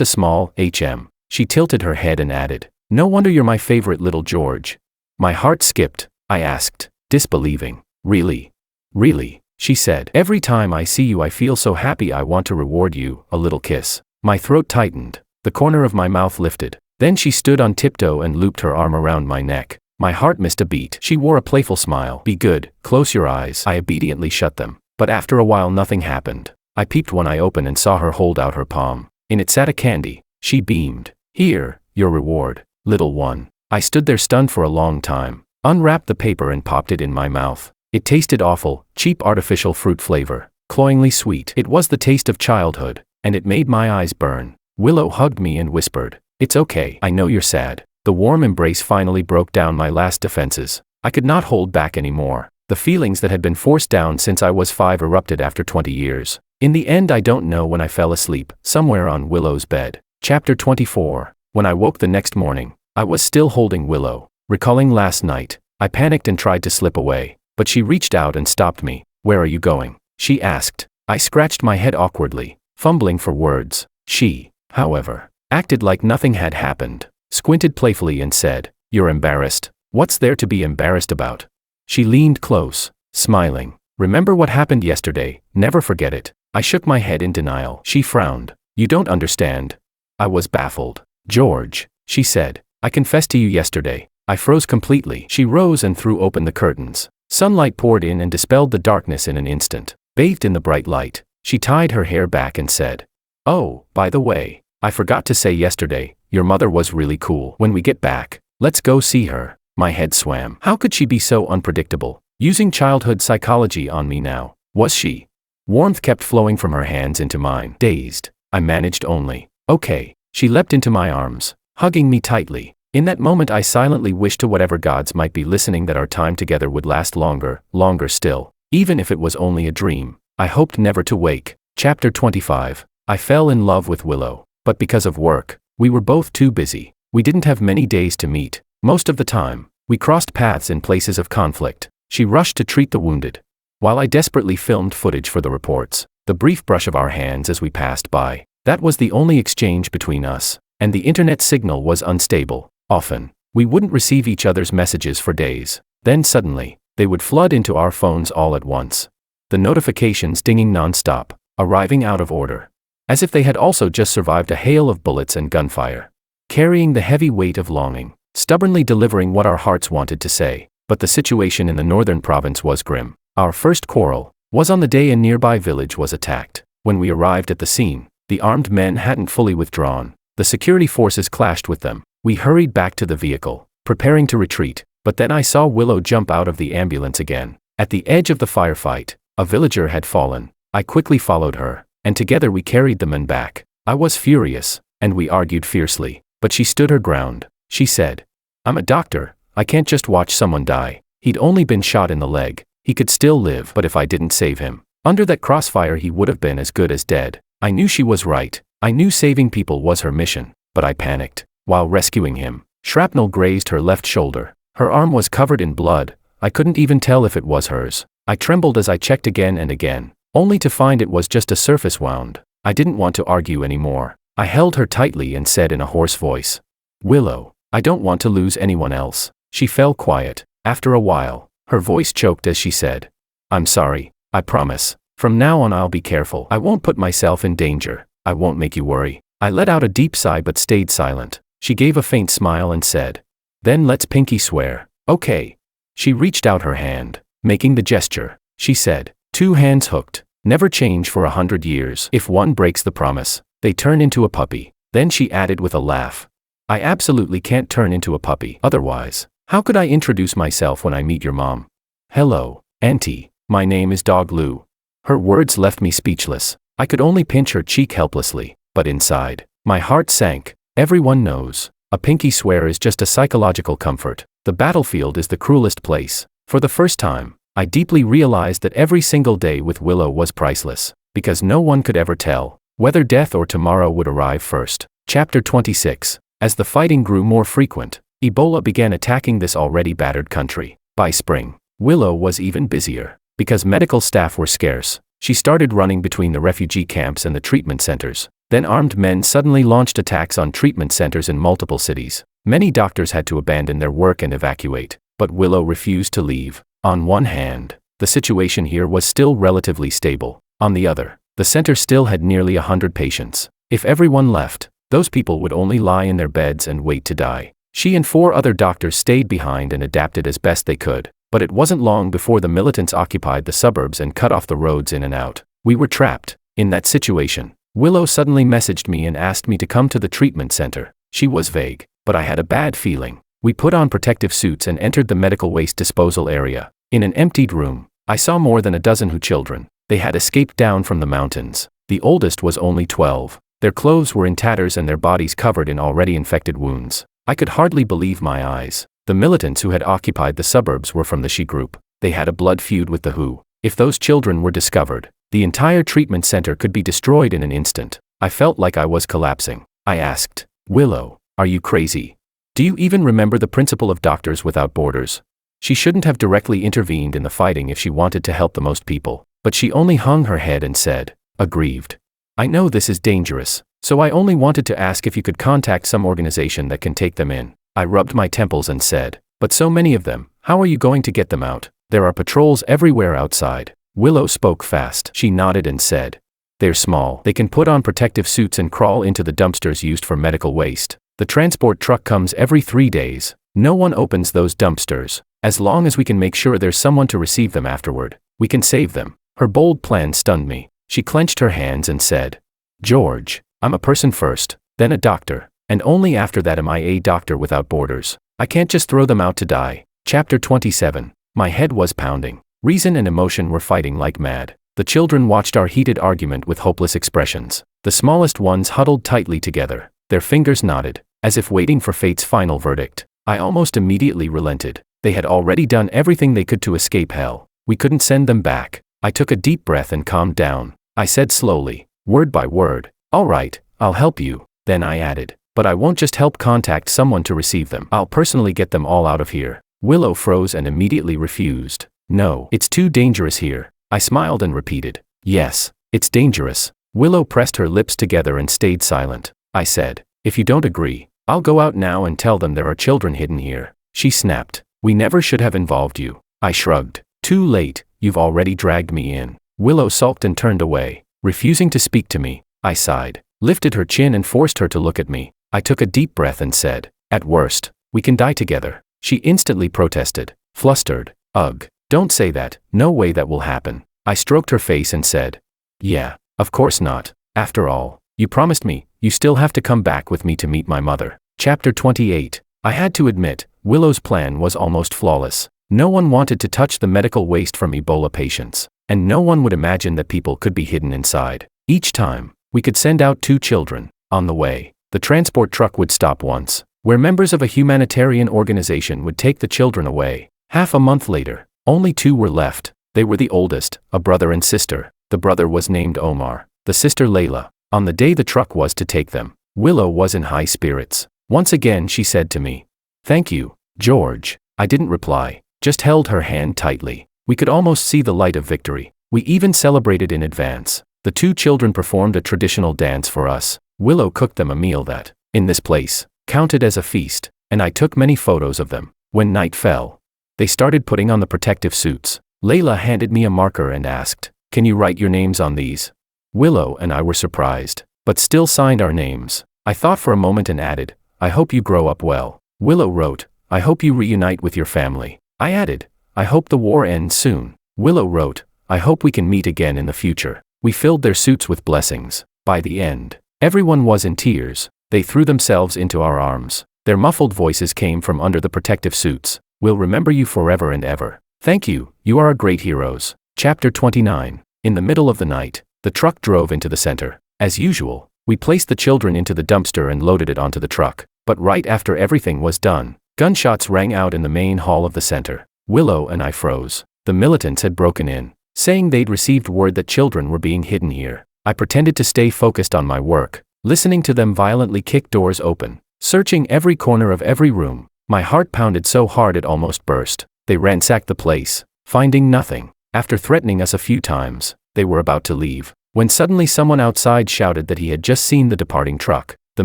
a small "hm." She tilted her head and added, "No wonder you're my favorite little George." My heart skipped. I asked, disbelieving, "Really? Really?" She said, "Every time I see you I feel so happy I want to reward you." A little kiss. My throat tightened. The corner of my mouth lifted. Then she stood on tiptoe and looped her arm around my neck. My heart missed a beat. She wore a playful smile. "Be good, close your eyes." I obediently shut them. But after a while nothing happened. I peeped one eye open and saw her hold out her palm. In it sat a candy. She beamed. "Here, your reward, little one." I stood there stunned for a long time, unwrapped the paper and popped it in my mouth. It tasted awful, cheap artificial fruit flavor. cloyingly sweet. It was the taste of childhood, and it made my eyes burn. Willow hugged me and whispered, "It's okay, I know you're sad." The warm embrace finally broke down my last defenses. I could not hold back anymore. The feelings that had been forced down since I was 5 erupted after 20 years. In the end, I don't know when I fell asleep, somewhere on Willow's bed. Chapter 24. When I woke the next morning, I was still holding Willow. Recalling last night, I panicked and tried to slip away, but she reached out and stopped me. "Where are you going?" she asked. I scratched my head awkwardly, fumbling for words. She, however, acted like nothing had happened, squinted playfully and said, "You're embarrassed? What's there to be embarrassed about?" She leaned close, smiling. "Remember what happened yesterday, never forget it." I shook my head in denial. She frowned. "You don't understand." I was baffled. "George," she said, "I confessed to you yesterday." I froze completely. She rose and threw open the curtains. Sunlight poured in and dispelled the darkness in an instant. Bathed in the bright light, she tied her hair back and said, "Oh, by the way, I forgot to say yesterday, your mother was really cool. When we get back, let's go see her." My head swam. How could she be so unpredictable? Using childhood psychology on me now. Was she? Warmth kept flowing from her hands into mine. Dazed, I managed only, "Okay." She leapt into my arms, hugging me tightly. In that moment I silently wished to whatever gods might be listening that our time together would last longer, longer still. Even if it was only a dream, I hoped never to wake. Chapter 25. I fell in love with Willow, but because of work, we were both too busy. We didn't have many days to meet. Most of the time, we crossed paths in places of conflict. She rushed to treat the wounded, while I desperately filmed footage for the reports. The brief brush of our hands as we passed by, that was the only exchange between us, and the internet signal was unstable. Often, we wouldn't receive each other's messages for days. Then suddenly, they would flood into our phones all at once. The notifications dinging non-stop, arriving out of order, as if they had also just survived a hail of bullets and gunfire. Carrying the heavy weight of longing, stubbornly delivering what our hearts wanted to say. But the situation in the northern province was grim. Our first quarrel was on the day a nearby village was attacked. When we arrived at the scene, the armed men hadn't fully withdrawn. The security forces clashed with them. We hurried back to the vehicle, preparing to retreat, but then I saw Willow jump out of the ambulance again. At the edge of the firefight, a villager had fallen. I quickly followed her, and together we carried the men back. I was furious, and we argued fiercely, but she stood her ground. She said, "I'm a doctor, I can't just watch someone die. He'd only been shot in the leg. He could still live, but if I didn't save him, under that crossfire he would have been as good as dead." I knew she was right. I knew saving people was her mission, but I panicked. While rescuing him, shrapnel grazed her left shoulder. Her arm was covered in blood. I couldn't even tell if it was hers. I trembled as I checked again and again, only to find it was just a surface wound. I didn't want to argue anymore. I held her tightly and said in a hoarse voice, "Willow, I don't want to lose anyone else." She fell quiet. After a while, her voice choked as she said, "I'm sorry, I promise. From now on I'll be careful. I won't put myself in danger. I won't make you worry." I let out a deep sigh but stayed silent. She gave a faint smile and said, "Then let's pinky swear." "Okay." She reached out her hand, making the gesture. She said, "Two hands hooked, never change for 100 years. If one breaks the promise, they turn into a puppy." Then she added with a laugh, "I absolutely can't turn into a puppy. Otherwise, how could I introduce myself when I meet your mom?" "Hello, Auntie. My name is Dog Lou." Her words left me speechless. I could only pinch her cheek helplessly, but inside, my heart sank. Everyone knows, a pinky swear is just a psychological comfort. The battlefield is the cruelest place. For the first time, I deeply realized that every single day with Willow was priceless, because no one could ever tell whether death or tomorrow would arrive first. Chapter 26. As the fighting grew more frequent, Ebola began attacking this already battered country. By spring, Willow was even busier. Because medical staff were scarce, she started running between the refugee camps and the treatment centers. Then armed men suddenly launched attacks on treatment centers in multiple cities. Many doctors had to abandon their work and evacuate, but Willow refused to leave. On one hand, the situation here was still relatively stable. On the other, the center still had nearly 100 patients. If everyone left, those people would only lie in their beds and wait to die. She and 4 other doctors stayed behind and adapted as best they could. But it wasn't long before the militants occupied the suburbs and cut off the roads in and out. We were trapped. In that situation, Willow suddenly messaged me and asked me to come to the treatment center. She was vague, but I had a bad feeling. We put on protective suits and entered the medical waste disposal area. In an emptied room, I saw more than a dozen children. They had escaped down from the mountains. The oldest was only 12. Their clothes were in tatters and their bodies covered in already infected wounds. I could hardly believe my eyes. The militants who had occupied the suburbs were from the She group. They had a blood feud with the WHO. If those children were discovered, the entire treatment center could be destroyed in an instant. I felt like I was collapsing. I asked, "Willow, are you crazy? Do you even remember the principle of Doctors Without Borders? She shouldn't have directly intervened in the fighting if she wanted to help the most people." But she only hung her head and said, aggrieved, "I know this is dangerous, so I only wanted to ask if you could contact some organization that can take them in." I rubbed my temples and said, "But so many of them, how are you going to get them out? There are patrols everywhere outside." Willow spoke fast. She nodded and said, "They're small. They can put on protective suits and crawl into the dumpsters used for medical waste. The transport truck comes every 3 days. No one opens those dumpsters. As long as we can make sure there's someone to receive them afterward, we can save them." Her bold plan stunned me. She clenched her hands and said, "George, I'm a person first, then a doctor, and only after that am I a Doctor Without Borders. I can't just throw them out to die." Chapter 27. My head was pounding. Reason and emotion were fighting like mad. The children watched our heated argument with hopeless expressions. The smallest ones huddled tightly together, their fingers knotted, as if waiting for fate's final verdict. I almost immediately relented. They had already done everything they could to escape hell. We couldn't send them back. I took a deep breath and calmed down. I said slowly, word by word, "All right, I'll help you." Then I added, "But I won't just help contact someone to receive them. I'll personally get them all out of here." Willow froze and immediately refused. "No, it's too dangerous here." I smiled and repeated, "Yes, it's dangerous." Willow pressed her lips together and stayed silent. I said, "If you don't agree, I'll go out now and tell them there are children hidden here." She snapped, "We never should have involved you." I shrugged. "Too late, you've already dragged me in." Willow sulked and turned away, refusing to speak to me. I sighed, lifted her chin and forced her to look at me. I took a deep breath and said, "At worst, we can die together." She instantly protested, flustered, "Ugh, don't say that, no way that will happen." I stroked her face and said, "Yeah, of course not. After all, you promised me, you still have to come back with me to meet my mother." Chapter 28. I had to admit, Willow's plan was almost flawless. No one wanted to touch the medical waste from Ebola patients, and no one would imagine that people could be hidden inside. Each time, we could send out 2 children. On the way, the transport truck would stop once, where members of a humanitarian organization would take the children away. Half a month later, only 2 were left. They were the oldest, a brother and sister. The brother was named Omar, the sister Layla. On the day the truck was to take them, Willow was in high spirits. Once again she said to me, "Thank you, George." I didn't reply, just held her hand tightly. We could almost see the light of victory. We even celebrated in advance. The 2 children performed a traditional dance for us. Willow cooked them a meal that, in this place, counted as a feast, and I took many photos of them. When night fell, they started putting on the protective suits. Layla handed me a marker and asked, "Can you write your names on these?" Willow and I were surprised, but still signed our names. I thought for a moment and added, "I hope you grow up well." Willow wrote, "I hope you reunite with your family." I added, "I hope the war ends soon." Willow wrote, "I hope we can meet again in the future." We filled their suits with blessings. By the end, everyone was in tears. They threw themselves into our arms. Their muffled voices came from under the protective suits. "We'll remember you forever and ever. Thank you, you are great heroes." Chapter 29. In the middle of the night, the truck drove into the center. As usual, we placed the children into the dumpster and loaded it onto the truck. But right after everything was done, gunshots rang out in the main hall of the center. Willow and I froze. The militants had broken in, saying they'd received word that children were being hidden here. I pretended to stay focused on my work, listening to them violently kick doors open, searching every corner of every room. My heart pounded so hard it almost burst. They ransacked the place, finding nothing. After threatening us a few times, they were about to leave, when suddenly someone outside shouted that he had just seen the departing truck. The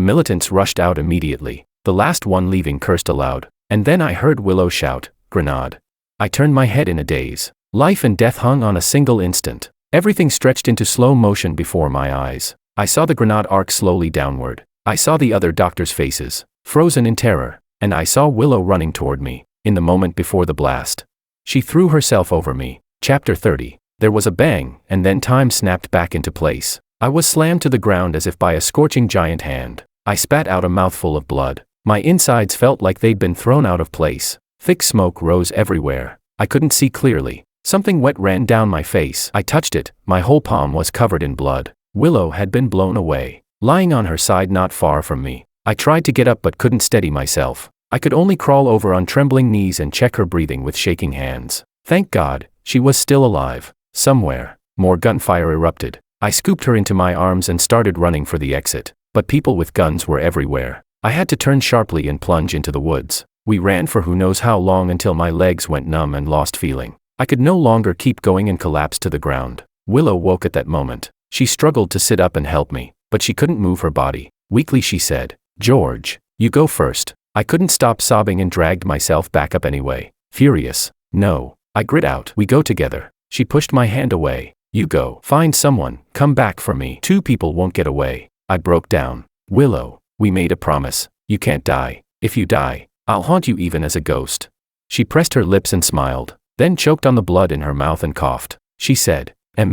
militants rushed out immediately. The last one leaving cursed aloud, and then I heard Willow shout, "Grenade." I turned my head in a daze. Life and death hung on a single instant. Everything stretched into slow motion before my eyes. I saw the grenade arc slowly downward. I saw the other doctors' faces, frozen in terror, and I saw Willow running toward me. In the moment before the blast, she threw herself over me. Chapter 30. There was a bang, and then time snapped back into place. I was slammed to the ground as if by a scorching giant hand. I spat out a mouthful of blood. My insides felt like they'd been thrown out of place. Thick smoke rose everywhere. I couldn't see clearly. Something wet ran down my face. I touched it, my whole palm was covered in blood. Willow had been blown away, lying on her side not far from me. I tried to get up but couldn't steady myself. I could only crawl over on trembling knees and check her breathing with shaking hands. Thank God, she was still alive. Somewhere, more gunfire erupted. I scooped her into my arms and started running for the exit. But people with guns were everywhere. I had to turn sharply and plunge into the woods. We ran for who knows how long until my legs went numb and lost feeling. I could no longer keep going and collapsed to the ground. Willow woke at that moment. She struggled to sit up and help me, but she couldn't move her body. Weakly she said, "George, you go first." I couldn't stop sobbing and dragged myself back up anyway. Furious. "No," I grit out. "We go together." She pushed my hand away. "You go. Find someone. Come back for me. 2 people won't get away." I broke down. "Willow, we made a promise. You can't die. If you die, I'll haunt you even as a ghost." She pressed her lips and smiled, then choked on the blood in her mouth and coughed. She said, I'm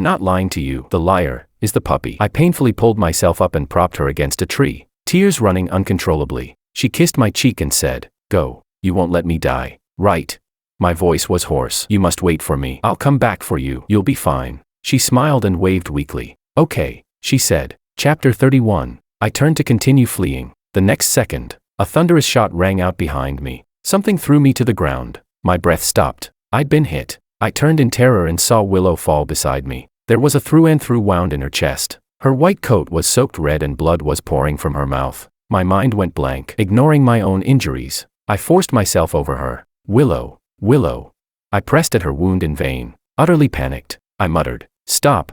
not lying to you. The liar is the puppy." I painfully pulled myself up and propped her against a tree, tears running uncontrollably. She kissed my cheek and said, "Go. You won't let me die, right?" My voice was hoarse. "You must wait for me. I'll come back for you. You'll be fine." She smiled and waved weakly. "Okay," she said. Chapter 31. I turned to continue fleeing. The next second, a thunderous shot rang out behind me. Something threw me to the ground. My breath stopped. I'd been hit. I turned in terror and saw Willow fall beside me. There was a through-and-through wound in her chest. Her white coat was soaked red and blood was pouring from her mouth. My mind went blank. Ignoring my own injuries, I forced myself over her. "Willow, Willow." I pressed at her wound in vain. Utterly panicked, I muttered, Stop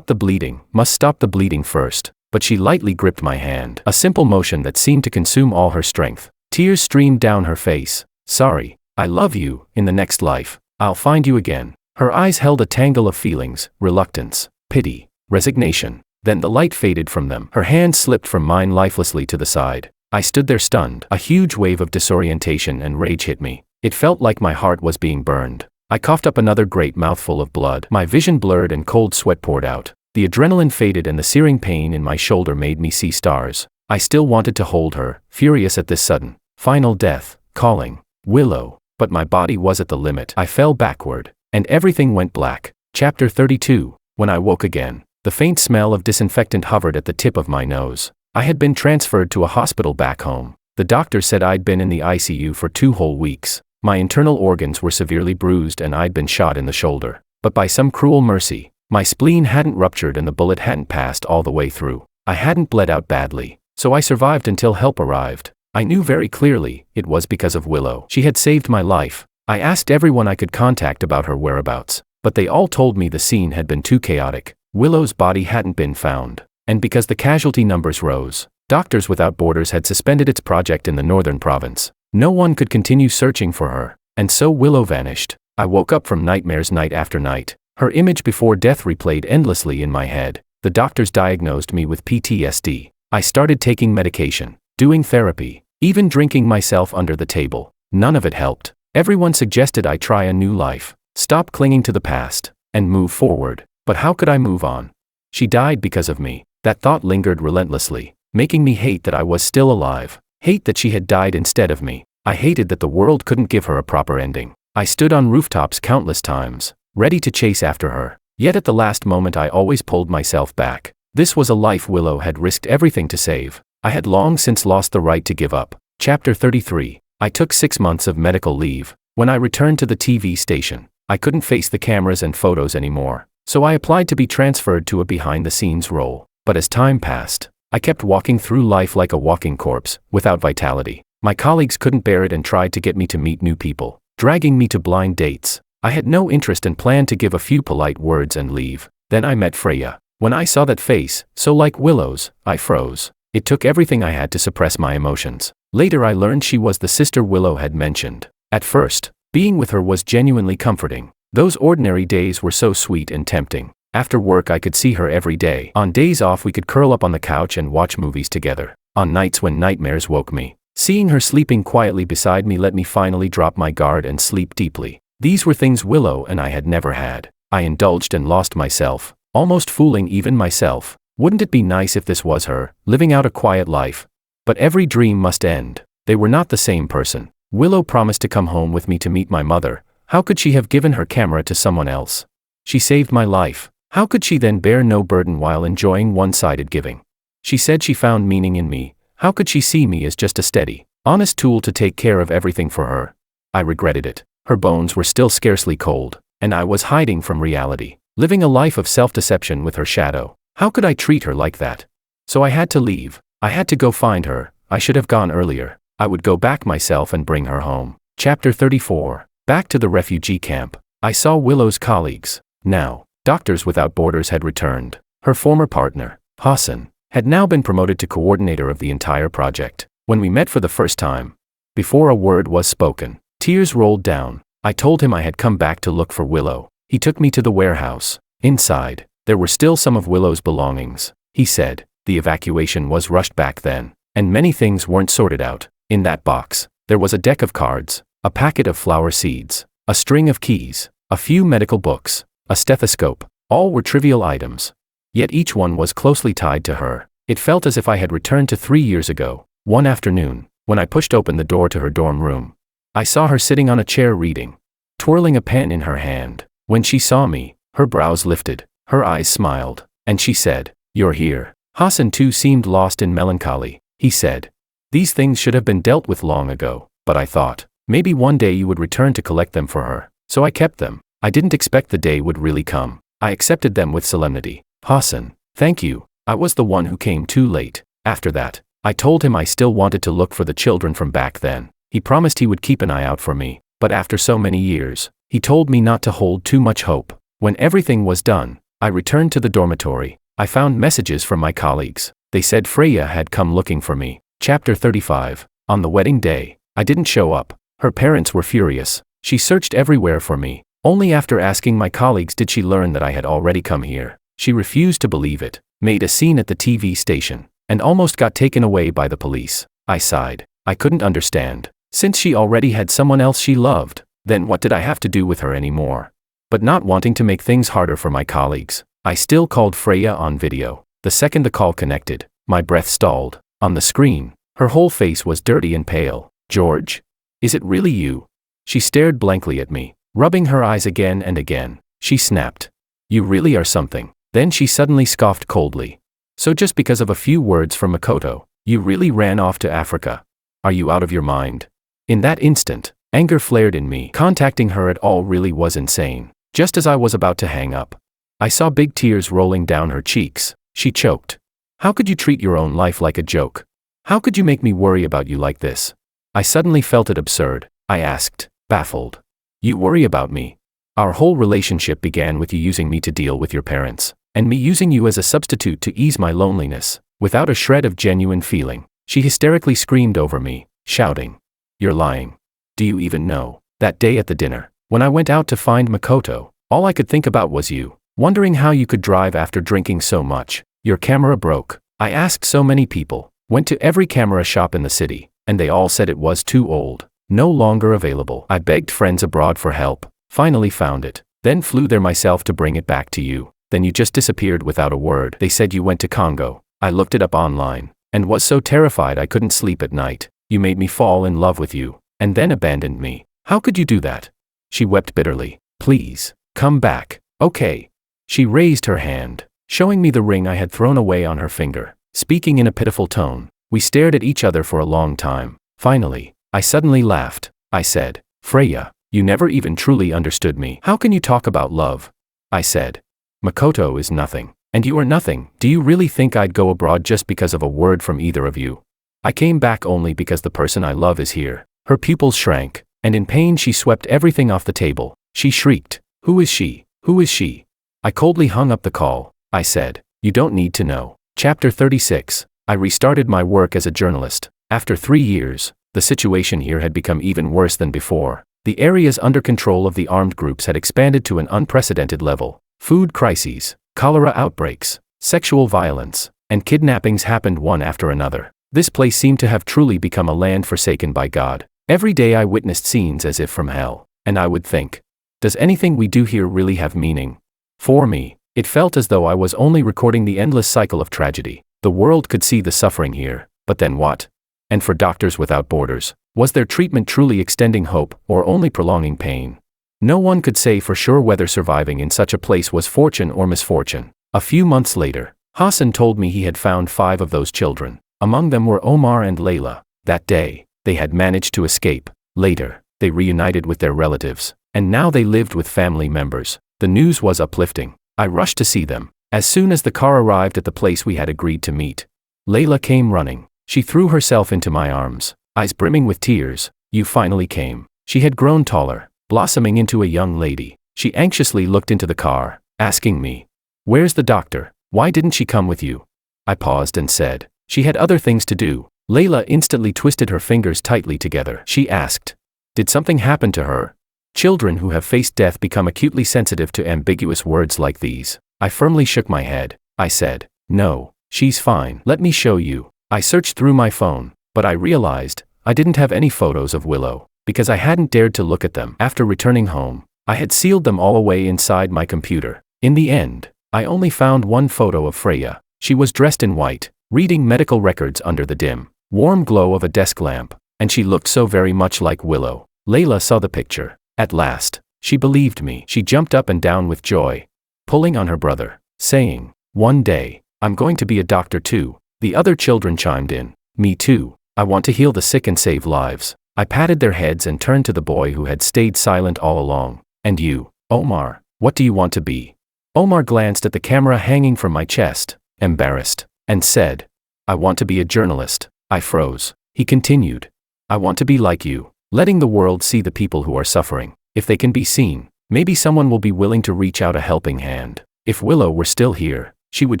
the bleeding. Must stop the bleeding first." But she lightly gripped my hand, a simple motion that seemed to consume all her strength. Tears streamed down her face. "Sorry. I love you. In the next life, I'll find you again." Her eyes held a tangle of feelings: reluctance, pity, resignation. Then the light faded from them. Her hand slipped from mine lifelessly to the side. I stood there stunned. A huge wave of disorientation and rage hit me. It felt like my heart was being burned. I coughed up another great mouthful of blood. My vision blurred and cold sweat poured out. The adrenaline faded and the searing pain in my shoulder made me see stars. I still wanted to hold her, furious at this sudden, final death, calling, "Willow." But my body was at the limit. I fell backward, and everything went black. Chapter 32. When I woke again, the faint smell of disinfectant hovered at the tip of my nose. I had been transferred to a hospital back home. The doctor said I'd been in the ICU for 2 whole weeks. My internal organs were severely bruised and I'd been shot in the shoulder. But by some cruel mercy, my spleen hadn't ruptured and the bullet hadn't passed all the way through. I hadn't bled out badly, so I survived until help arrived. I knew very clearly it was because of Willow. She had saved my life. I asked everyone I could contact about her whereabouts, but they all told me the scene had been too chaotic. Willow's body hadn't been found, and because the casualty numbers rose, Doctors Without Borders had suspended its project in the northern province. No one could continue searching for her, and so Willow vanished. I woke up from nightmares night after night. Her image before death replayed endlessly in my head. The doctors diagnosed me with PTSD. I started taking medication, doing therapy, even drinking myself under the table. None of it helped. Everyone suggested I try a new life, stop clinging to the past, and move forward. But how could I move on? She died because of me. That thought lingered relentlessly, making me hate that I was still alive. Hate that she had died instead of me. I hated that the world couldn't give her a proper ending. I stood on rooftops countless times, ready to chase after her. Yet at the last moment I always pulled myself back. This was a life Willow had risked everything to save. I had long since lost the right to give up. Chapter 33. I took 6 months of medical leave. When I returned to the TV station, I couldn't face the cameras and photos anymore, so I applied to be transferred to a behind-the-scenes role. But as time passed, I kept walking through life like a walking corpse, without vitality. My colleagues couldn't bear it and tried to get me to meet new people, dragging me to blind dates. I had no interest and planned to give a few polite words and leave. Then I met Freya. When I saw that face, so like Willow's, I froze. It took everything I had to suppress my emotions. Later I learned she was the sister Willow had mentioned. At first, being with her was genuinely comforting. Those ordinary days were so sweet and tempting. After work I could see her every day. On days off we could curl up on the couch and watch movies together. On nights when nightmares woke me, seeing her sleeping quietly beside me let me finally drop my guard and sleep deeply. These were things Willow and I had never had. I indulged and lost myself, almost fooling even myself. Wouldn't it be nice if this was her, living out a quiet life? But every dream must end. They were not the same person. Willow promised to come home with me to meet my mother. How could she have given her camera to someone else? She saved my life. How could she then bear no burden while enjoying one-sided giving? She said she found meaning in me. How could she see me as just a steady, honest tool to take care of everything for her? I regretted it. Her bones were still scarcely cold, and I was hiding from reality, living a life of self-deception with her shadow. How could I treat her like that? So I had to leave. I had to go find her. I should have gone earlier. I would go back myself and bring her home. Chapter 34. Back to the refugee camp. I saw Willow's colleagues. Now, Doctors Without Borders had returned. Her former partner, Hassan, had now been promoted to coordinator of the entire project. When we met for the first time, before a word was spoken, tears rolled down. I told him I had come back to look for Willow. He took me to the warehouse. Inside, there were still some of Willow's belongings. He said, the evacuation was rushed back then, and many things weren't sorted out. In that box, there was a deck of cards, a packet of flower seeds, a string of keys, a few medical books, a stethoscope. All were trivial items. Yet each one was closely tied to her. It felt as if I had returned to 3 years ago. One afternoon, when I pushed open the door to her dorm room, I saw her sitting on a chair reading, twirling a pen in her hand. When she saw me, her brows lifted, her eyes smiled, and she said, "You're here." Hassan too seemed lost in melancholy. He said, "These things should have been dealt with long ago, but I thought, maybe one day you would return to collect them for her. So I kept them. I didn't expect the day would really come." I accepted them with solemnity. "Hassan, thank you. I was the one who came too late." After that, I told him I still wanted to look for the children from back then. He promised he would keep an eye out for me, but after so many years, he told me not to hold too much hope. When everything was done, I returned to the dormitory. I found messages from my colleagues. They said Freya had come looking for me. Chapter 35. On the wedding day, I didn't show up. Her parents were furious. She searched everywhere for me. Only after asking my colleagues did she learn that I had already come here. She refused to believe it, made a scene at the TV station, and almost got taken away by the police. I sighed. I couldn't understand. Since she already had someone else she loved, then what did I have to do with her anymore? But not wanting to make things harder for my colleagues, I still called Freya on video. The second the call connected, my breath stalled. On the screen, her whole face was dirty and pale. "George? Is it really you?" She stared blankly at me, rubbing her eyes again and again. She snapped, "You really are something." Then she suddenly scoffed coldly. "So just because of a few words from Makoto, you really ran off to Africa? Are you out of your mind?" In that instant, anger flared in me. Contacting her at all really was insane. Just as I was about to hang up, I saw big tears rolling down her cheeks. She choked. "How could you treat your own life like a joke? How could you make me worry about you like this?" I suddenly felt it absurd. I asked, baffled, "You worry about me?" Our whole relationship began with you using me to deal with your parents, and me using you as a substitute to ease my loneliness, without a shred of genuine feeling. She hysterically screamed over me, shouting, "You're lying. Do you even know?" That day at the dinner, when I went out to find Makoto, all I could think about was you, wondering how you could drive after drinking so much. Your camera broke. I asked so many people, went to every camera shop in the city, and they all said it was too old, no longer available. I begged friends abroad for help, finally found it, then flew there myself to bring it back to you. Then you just disappeared without a word. They said you went to Congo. I looked it up online, and was so terrified I couldn't sleep at night. You made me fall in love with you, and then abandoned me. How could you do that? She wept bitterly. "Please, come back, okay?" She raised her hand, showing me the ring I had thrown away on her finger. Speaking in a pitiful tone, we stared at each other for a long time. Finally, I suddenly laughed. I said, "Freya, you never even truly understood me. How can you talk about love?" I said, "Makoto is nothing, and you are nothing. Do you really think I'd go abroad just because of a word from either of you? I came back only because the person I love is here." Her pupils shrank, and in pain she swept everything off the table. She shrieked, "Who is she? Who is she?" I coldly hung up the call. I said, "You don't need to know." Chapter 36. I restarted my work as a journalist. After 3 years, the situation here had become even worse than before. The areas under control of the armed groups had expanded to an unprecedented level. Food crises, cholera outbreaks, sexual violence, and kidnappings happened one after another. This place seemed to have truly become a land forsaken by God. Every day I witnessed scenes as if from hell, and I would think, does anything we do here really have meaning? For me, it felt as though I was only recording the endless cycle of tragedy. The world could see the suffering here, but then what? And for Doctors Without Borders, was their treatment truly extending hope or only prolonging pain? No one could say for sure whether surviving in such a place was fortune or misfortune. A few months later, Hassan told me he had found 5 of those children. Among them were Omar and Layla. That day, they had managed to escape. Later, they reunited with their relatives, and now they lived with family members. The news was uplifting. I rushed to see them. As soon as the car arrived at the place we had agreed to meet, Layla came running. She threw herself into my arms, eyes brimming with tears. "You finally came." She had grown taller, blossoming into a young lady. She anxiously looked into the car, asking me, "Where's the doctor? Why didn't she come with you?" I paused and said, "She had other things to do." Layla instantly twisted her fingers tightly together. She asked, "Did something happen to her?" Children who have faced death become acutely sensitive to ambiguous words like these. I firmly shook my head. I said, "No, she's fine. Let me show you." I searched through my phone, but I realized I didn't have any photos of Willow, because I hadn't dared to look at them. After returning home, I had sealed them all away inside my computer. In the end, I only found one photo of Freya. She was dressed in white, reading medical records under the dim, warm glow of a desk lamp, and she looked so very much like Willow. Layla saw the picture. At last, she believed me. She jumped up and down with joy, pulling on her brother, saying, "One day, I'm going to be a doctor too." The other children chimed in, "Me too. I want to heal the sick and save lives." I patted their heads and turned to the boy who had stayed silent all along. "And you, Omar, what do you want to be?" Omar glanced at the camera hanging from my chest, embarrassed, and said, "I want to be a journalist." I froze. He continued, "I want to be like you, letting the world see the people who are suffering. If they can be seen, maybe someone will be willing to reach out a helping hand. If Willow were still here, she would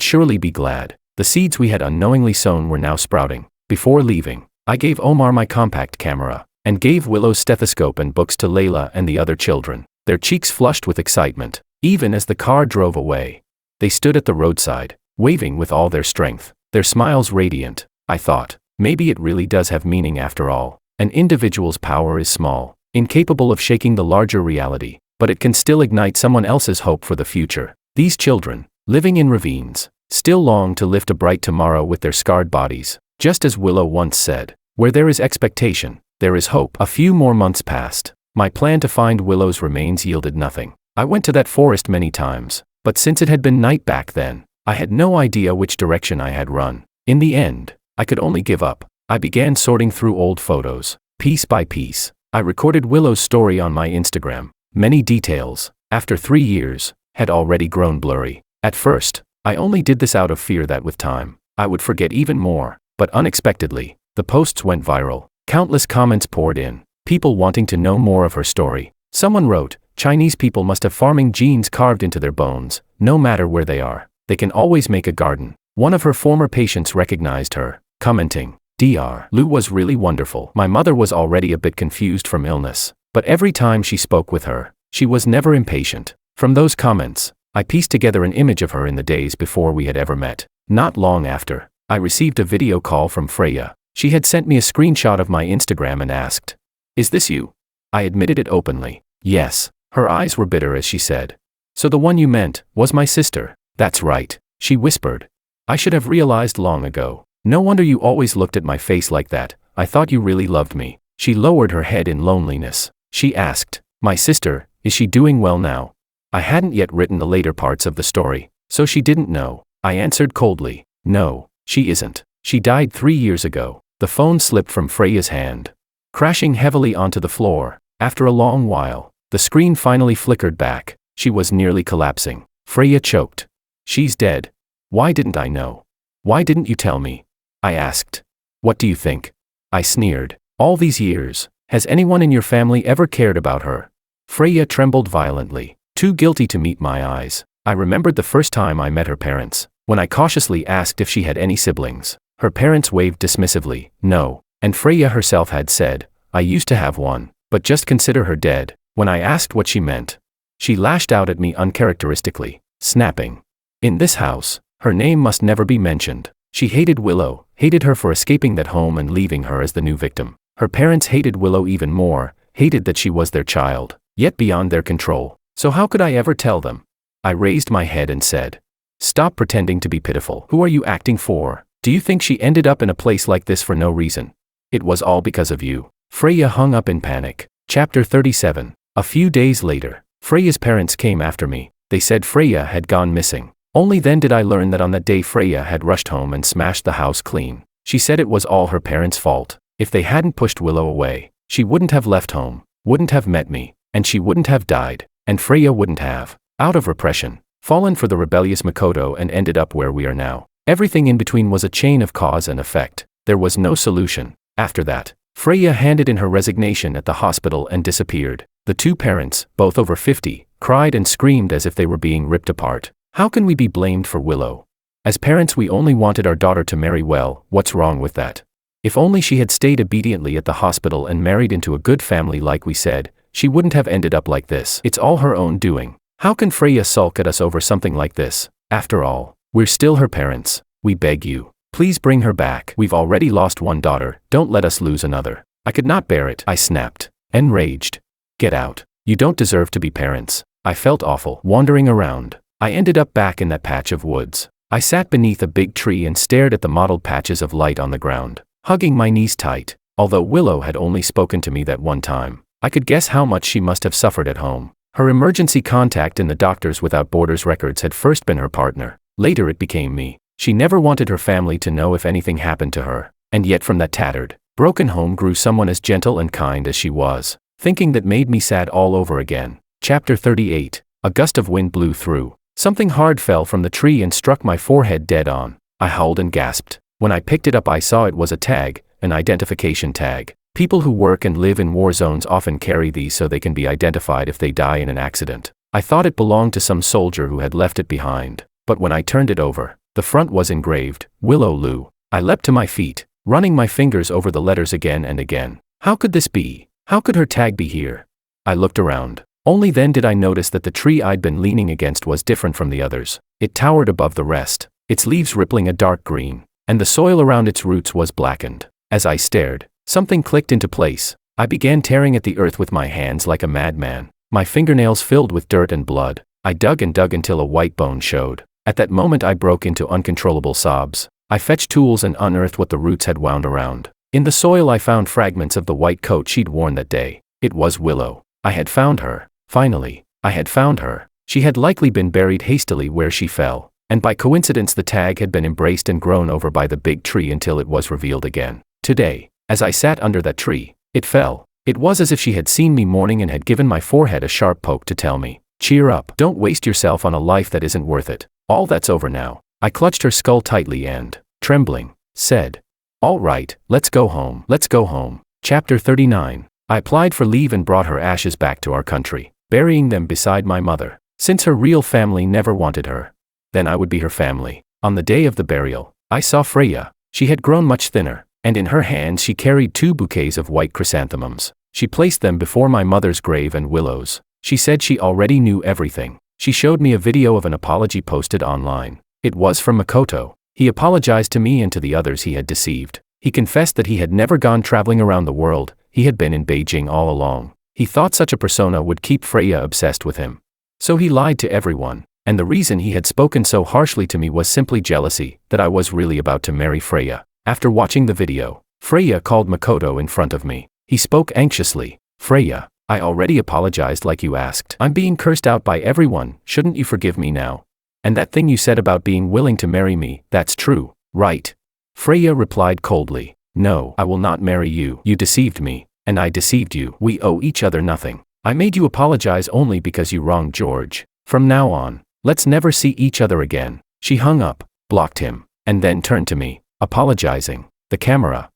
surely be glad." The seeds we had unknowingly sown were now sprouting. Before leaving, I gave Omar my compact camera, and gave Willow's stethoscope and books to Layla and the other children. Their cheeks flushed with excitement. Even as the car drove away, they stood at the roadside, waving with all their strength, their smiles radiant. I thought, maybe it really does have meaning after all. An individual's power is small, incapable of shaking the larger reality, but it can still ignite someone else's hope for the future. These children, living in ravines, still long to lift a bright tomorrow with their scarred bodies. Just as Willow once said, "Where there is expectation, there is hope." A few more months passed. My plan to find Willow's remains yielded nothing. I went to that forest many times, but since it had been night back then, I had no idea which direction I had run. In the end, I could only give up. I began sorting through old photos. Piece by piece, I recorded Willow's story on my Instagram. Many details, after 3 years, had already grown blurry. At first, I only did this out of fear that with time, I would forget even more. But unexpectedly, the posts went viral. Countless comments poured in, people wanting to know more of her story. Someone wrote, "Chinese people must have farming genes carved into their bones. No matter where they are, they can always make a garden." One of her former patients recognized her, commenting, "Dr. Lu was really wonderful." My mother was already a bit confused from illness, but every time she spoke with her, she was never impatient. From those comments, I pieced together an image of her in the days before we had ever met. Not long after, I received a video call from Freya. She had sent me a screenshot of my Instagram and asked, "Is this you?" I admitted it openly. Yes. Her eyes were bitter as she said, "So the one you meant was my sister." "That's right," she whispered. "I should have realized long ago. No wonder you always looked at my face like that. I thought you really loved me." She lowered her head in loneliness. She asked, "My sister, is she doing well now?" I hadn't yet written the later parts of the story, so she didn't know. I answered coldly, "No. She isn't. She died 3 years ago." The phone slipped from Freya's hand, crashing heavily onto the floor. After a long while, the screen finally flickered back. She was nearly collapsing. Freya choked. "She's dead. Why didn't I know? Why didn't you tell me?" I asked. "What do you think?" I sneered. "All these years, has anyone in your family ever cared about her?" Freya trembled violently, too guilty to meet my eyes. I remembered the first time I met her parents, when I cautiously asked if she had any siblings. Her parents waved dismissively, "No," and Freya herself had said, "I used to have one, but just consider her dead." When I asked what she meant, she lashed out at me uncharacteristically, snapping, "In this house, her name must never be mentioned." She hated Willow, hated her for escaping that home and leaving her as the new victim. Her parents hated Willow even more, hated that she was their child, yet beyond their control. So how could I ever tell them? I raised my head and said, "Stop pretending to be pitiful. Who are you acting for? Do you think she ended up in a place like this for no reason? It was all because of you." Freya hung up in panic. Chapter 37. A few days later, Freya's parents came after me. They said Freya had gone missing. Only then did I learn that on that day Freya had rushed home and smashed the house clean. She said it was all her parents' fault. If they hadn't pushed Willow away, she wouldn't have left home, wouldn't have met me, and she wouldn't have died, and Freya wouldn't have, out of repression, fallen for the rebellious Makoto and ended up where we are now. Everything in between was a chain of cause and effect. There was no solution. After that, Freya handed in her resignation at the hospital and disappeared. The two parents, both over 50, cried and screamed as if they were being ripped apart. How can we be blamed for Willow? As parents, we only wanted our daughter to marry well. What's wrong with that? If only she had stayed obediently at the hospital and married into a good family like we said, she wouldn't have ended up like this. It's all her own doing. How can Freya sulk at us over something like this? After all, we're still her parents. We beg you, please bring her back. We've already lost one daughter, don't let us lose another. I could not bear it, I snapped. Enraged. Get out. You don't deserve to be parents. I felt awful. Wandering around, I ended up back in that patch of woods. I sat beneath a big tree and stared at the mottled patches of light on the ground, hugging my knees tight. Although Willow had only spoken to me that one time, I could guess how much she must have suffered at home. Her emergency contact in the Doctors Without Borders records had first been her partner. Later it became me. She never wanted her family to know if anything happened to her. And yet from that tattered, broken home grew someone as gentle and kind as she was. Thinking that made me sad all over again. Chapter 38. A gust of wind blew through. Something hard fell from the tree and struck my forehead dead on. I howled and gasped. When I picked it up I saw it was a tag, an identification tag. People who work and live in war zones often carry these so they can be identified if they die in an accident. I thought it belonged to some soldier who had left it behind. But when I turned it over, the front was engraved, Willow Lou. I leapt to my feet, running my fingers over the letters again and again. How could this be? How could her tag be here? I looked around. Only then did I notice that the tree I'd been leaning against was different from the others. It towered above the rest, its leaves rippling a dark green, and the soil around its roots was blackened. As I stared, something clicked into place. I began tearing at the earth with my hands like a madman, my fingernails filled with dirt and blood. I dug and dug until a white bone showed. At that moment I broke into uncontrollable sobs. I fetched tools and unearthed what the roots had wound around. In the soil I found fragments of the white coat she'd worn that day. It was Willow. I had found her. Finally, I had found her. She had likely been buried hastily where she fell, and by coincidence the tag had been embraced and grown over by the big tree until it was revealed again. Today, as I sat under that tree, it fell. It was as if she had seen me mourning and had given my forehead a sharp poke to tell me, cheer up, don't waste yourself on a life that isn't worth it. All that's over now. I clutched her skull tightly and, trembling, said, all right, let's go home. Let's go home. Chapter 39. I applied for leave and brought her ashes back to our country, burying them beside my mother, since her real family never wanted her. Then I would be her family. On the day of the burial, I saw Freya. She had grown much thinner, and in her hands she carried 2 bouquets of white chrysanthemums. She placed them before my mother's grave and Willow's. She said she already knew everything. She showed me a video of an apology posted online. It was from Makoto. He apologized to me and to the others he had deceived. He confessed that he had never gone traveling around the world. He had been in Beijing all along. He thought such a persona would keep Freya obsessed with him. So he lied to everyone, and the reason he had spoken so harshly to me was simply jealousy, that I was really about to marry Freya. After watching the video, Freya called Makoto in front of me. He spoke anxiously. Freya, I already apologized like you asked. I'm being cursed out by everyone, shouldn't you forgive me now? And that thing you said about being willing to marry me, that's true, right? Freya replied coldly. No, I will not marry you. You deceived me, and I deceived you. We owe each other nothing. I made you apologize only because you wronged George. From now on, let's never see each other again. She hung up, blocked him, and then turned to me, apologizing. The camera.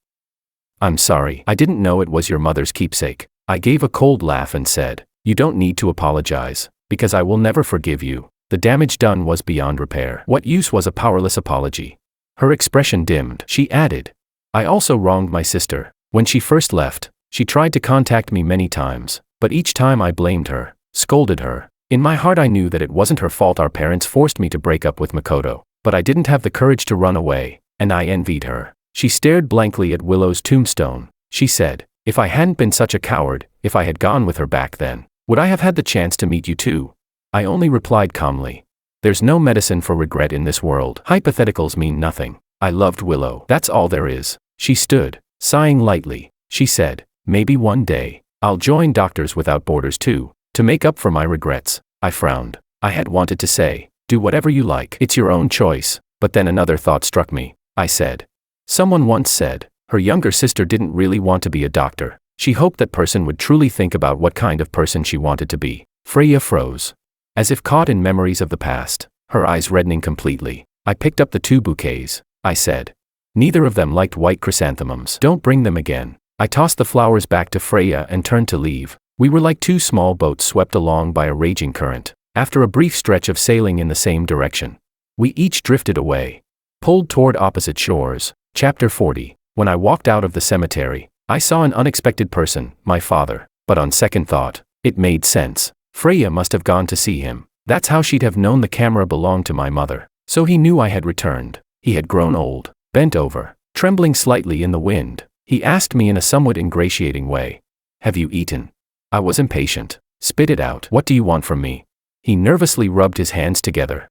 I'm sorry, I didn't know it was your mother's keepsake. I gave a cold laugh and said, you don't need to apologize, because I will never forgive you. The damage done was beyond repair. What use was a powerless apology? Her expression dimmed. She added, I also wronged my sister. When she first left, she tried to contact me many times, but each time I blamed her, scolded her. In my heart I knew that it wasn't her fault our parents forced me to break up with Makoto, but I didn't have the courage to run away, and I envied her. She stared blankly at Willow's tombstone. She said, if I hadn't been such a coward, if I had gone with her back then, would I have had the chance to meet you too? I only replied calmly, there's no medicine for regret in this world. Hypotheticals mean nothing. I loved Willow. That's all there is. She stood, sighing lightly. She said, maybe one day, I'll join Doctors Without Borders too, to make up for my regrets. I frowned. I had wanted to say, do whatever you like, it's your own choice, but then another thought struck me. I said. Someone once said, her younger sister didn't really want to be a doctor. She hoped that person would truly think about what kind of person she wanted to be. Freya froze. As if caught in memories of the past, her eyes reddening completely. I picked up the 2 bouquets. I said. Neither of them liked white chrysanthemums. Don't bring them again. I tossed the flowers back to Freya and turned to leave. We were like 2 small boats swept along by a raging current. After a brief stretch of sailing in the same direction, we each drifted away, pulled toward opposite shores. Chapter 40. When I walked out of the cemetery, I saw an unexpected person, my father, but on second thought, it made sense. Freya must have gone to see him. That's how she'd have known the camera belonged to my mother. So he knew I had returned. He had grown old, bent over, trembling slightly in the wind. He asked me in a somewhat ingratiating way, "Have you eaten?" I was impatient. "Spit it out. What do you want from me?" He nervously rubbed his hands together.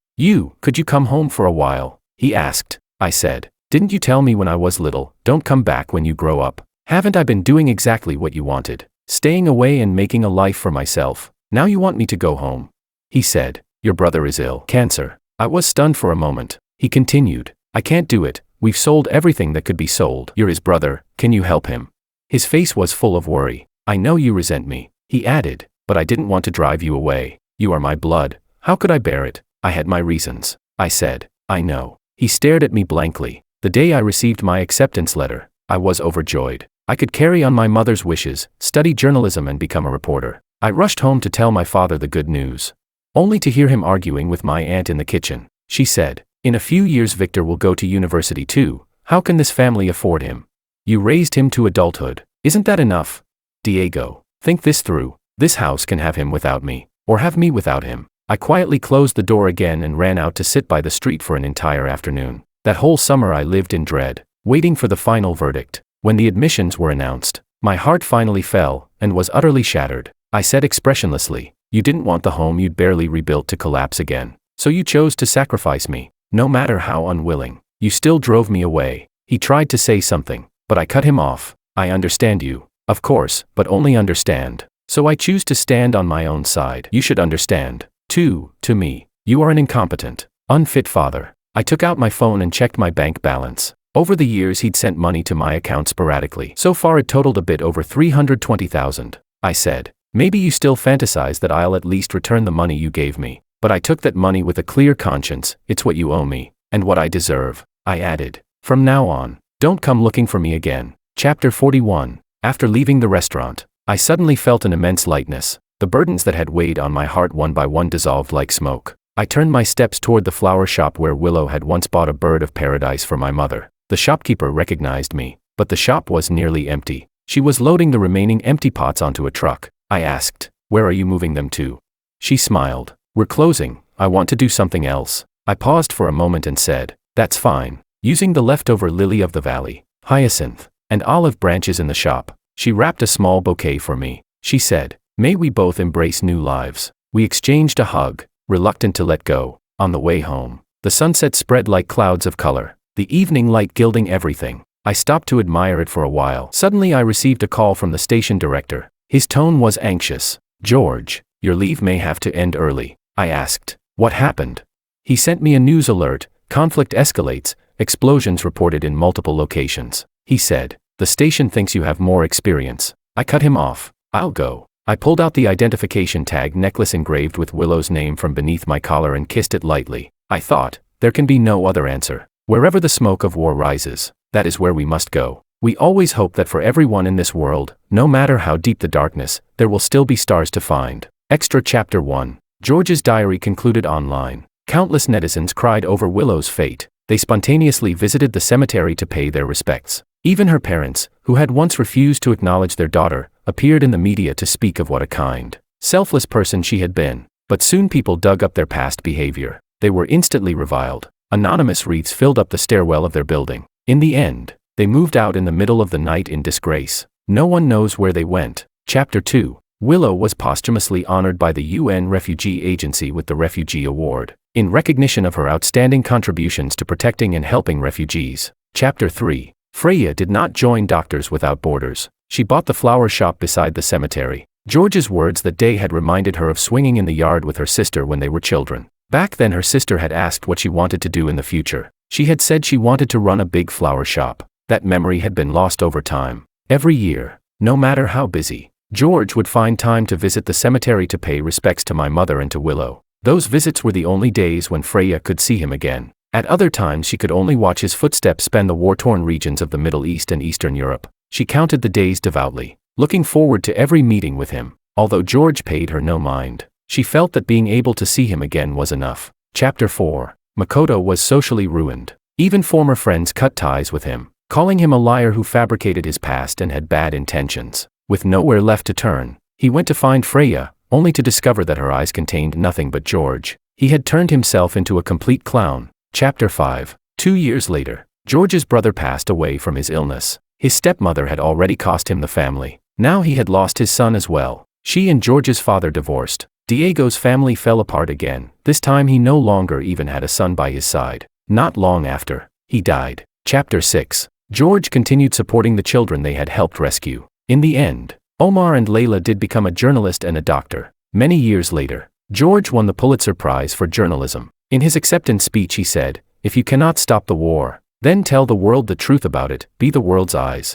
Could you come home for a while?" he asked. I said, "Didn't you tell me when I was little, don't come back when you grow up? Haven't I been doing exactly what you wanted? Staying away and making a life for myself. Now you want me to go home?" He said, "Your brother is ill. Cancer." I was stunned for a moment. He continued, "I can't do it. We've sold everything that could be sold. You're his brother. Can you help him?" His face was full of worry. "I know you resent me," he added, "but I didn't want to drive you away. You are my blood. How could I bear it? I had my reasons." I said, "I know." He stared at me blankly. The day I received my acceptance letter, I was overjoyed. I could carry on my mother's wishes, study journalism and become a reporter. I rushed home to tell my father the good news, only to hear him arguing with my aunt in the kitchen. She said, "In a few years Victor will go to university too. How can this family afford him? You raised him to adulthood. Isn't that enough? Diego, think this through. This house can have him without me, or have me without him." I quietly closed the door again and ran out to sit by the street for an entire afternoon. That whole summer I lived in dread, waiting for the final verdict. When the admissions were announced, my heart finally fell and was utterly shattered. I said expressionlessly, "You didn't want the home you'd barely rebuilt to collapse again, so you chose to sacrifice me. No matter how unwilling, you still drove me away." He tried to say something, but I cut him off. "I understand you, of course, but only understand. So I choose to stand on my own side. You should understand, too, to me, you are an incompetent, unfit father." I took out my phone and checked my bank balance. Over the years he'd sent money to my account sporadically. So far it totaled a bit over $320,000. I said, "Maybe you still fantasize that I'll at least return the money you gave me. But I took that money with a clear conscience. It's what you owe me, and what I deserve." I added, "From now on, don't come looking for me again." Chapter 41. After leaving the restaurant, I suddenly felt an immense lightness. The burdens that had weighed on my heart one by one dissolved like smoke. I turned my steps toward the flower shop where Willow had once bought a bird of paradise for my mother. The shopkeeper recognized me, but the shop was nearly empty. She was loading the remaining empty pots onto a truck. I asked, "Where are you moving them to?" She smiled. "We're closing. I want to do something else." I paused for a moment and said, "That's fine." Using the leftover lily of the valley, hyacinth, and olive branches in the shop, she wrapped a small bouquet for me. She said, "May we both embrace new lives." We exchanged a hug, reluctant to let go. On the way home, the sunset spread like clouds of color, the evening light gilding everything. I stopped to admire it for a while. Suddenly I received a call from the station director. His tone was anxious. "George, your leave may have to end early." I asked, "What happened?" He sent me a news alert. "Conflict escalates, explosions reported in multiple locations." He said, "The station thinks you have more experience." I cut him off. "I'll go." I pulled out the identification tag necklace engraved with Willow's name from beneath my collar and kissed it lightly. I thought, there can be no other answer. Wherever the smoke of war rises, that is where we must go. We always hope that for everyone in this world, no matter how deep the darkness, there will still be stars to find. Extra Chapter 1. George's diary concluded online. Countless netizens cried over Willow's fate. They spontaneously visited the cemetery to pay their respects. Even her parents, who had once refused to acknowledge their daughter, appeared in the media to speak of what a kind, selfless person she had been. But soon people dug up their past behavior. They were instantly reviled. Anonymous wreaths filled up the stairwell of their building. In the end, they moved out in the middle of the night in disgrace. No one knows where they went. Chapter 2. Willow was posthumously honored by the UN Refugee Agency with the Refugee Award, in recognition of her outstanding contributions to protecting and helping refugees. Chapter 3. Freya did not join Doctors Without Borders. She bought the flower shop beside the cemetery. George's words that day had reminded her of swinging in the yard with her sister when they were children. Back then her sister had asked what she wanted to do in the future. She had said she wanted to run a big flower shop. That memory had been lost over time. Every year, no matter how busy, George would find time to visit the cemetery to pay respects to my mother and to Willow. Those visits were the only days when Freya could see him again. At other times she could only watch his footsteps span the war-torn regions of the Middle East and Eastern Europe. She counted the days devoutly, looking forward to every meeting with him. Although George paid her no mind, she felt that being able to see him again was enough. Chapter 4. Makoto was socially ruined. Even former friends cut ties with him, calling him a liar who fabricated his past and had bad intentions. With nowhere left to turn, he went to find Freya, only to discover that her eyes contained nothing but George. He had turned himself into a complete clown. Chapter 5. 2 years later, George's brother passed away from his illness. His stepmother had already cost him the family. Now he had lost his son as well. She and George's father divorced. Diego's family fell apart again. This time he no longer even had a son by his side. Not long after, he died. Chapter 6. George continued supporting the children they had helped rescue. In the end, Omar and Layla did become a journalist and a doctor. Many years later, George won the Pulitzer Prize for journalism. In his acceptance speech he said, "If you cannot stop the war, then tell the world the truth about it, be the world's eyes."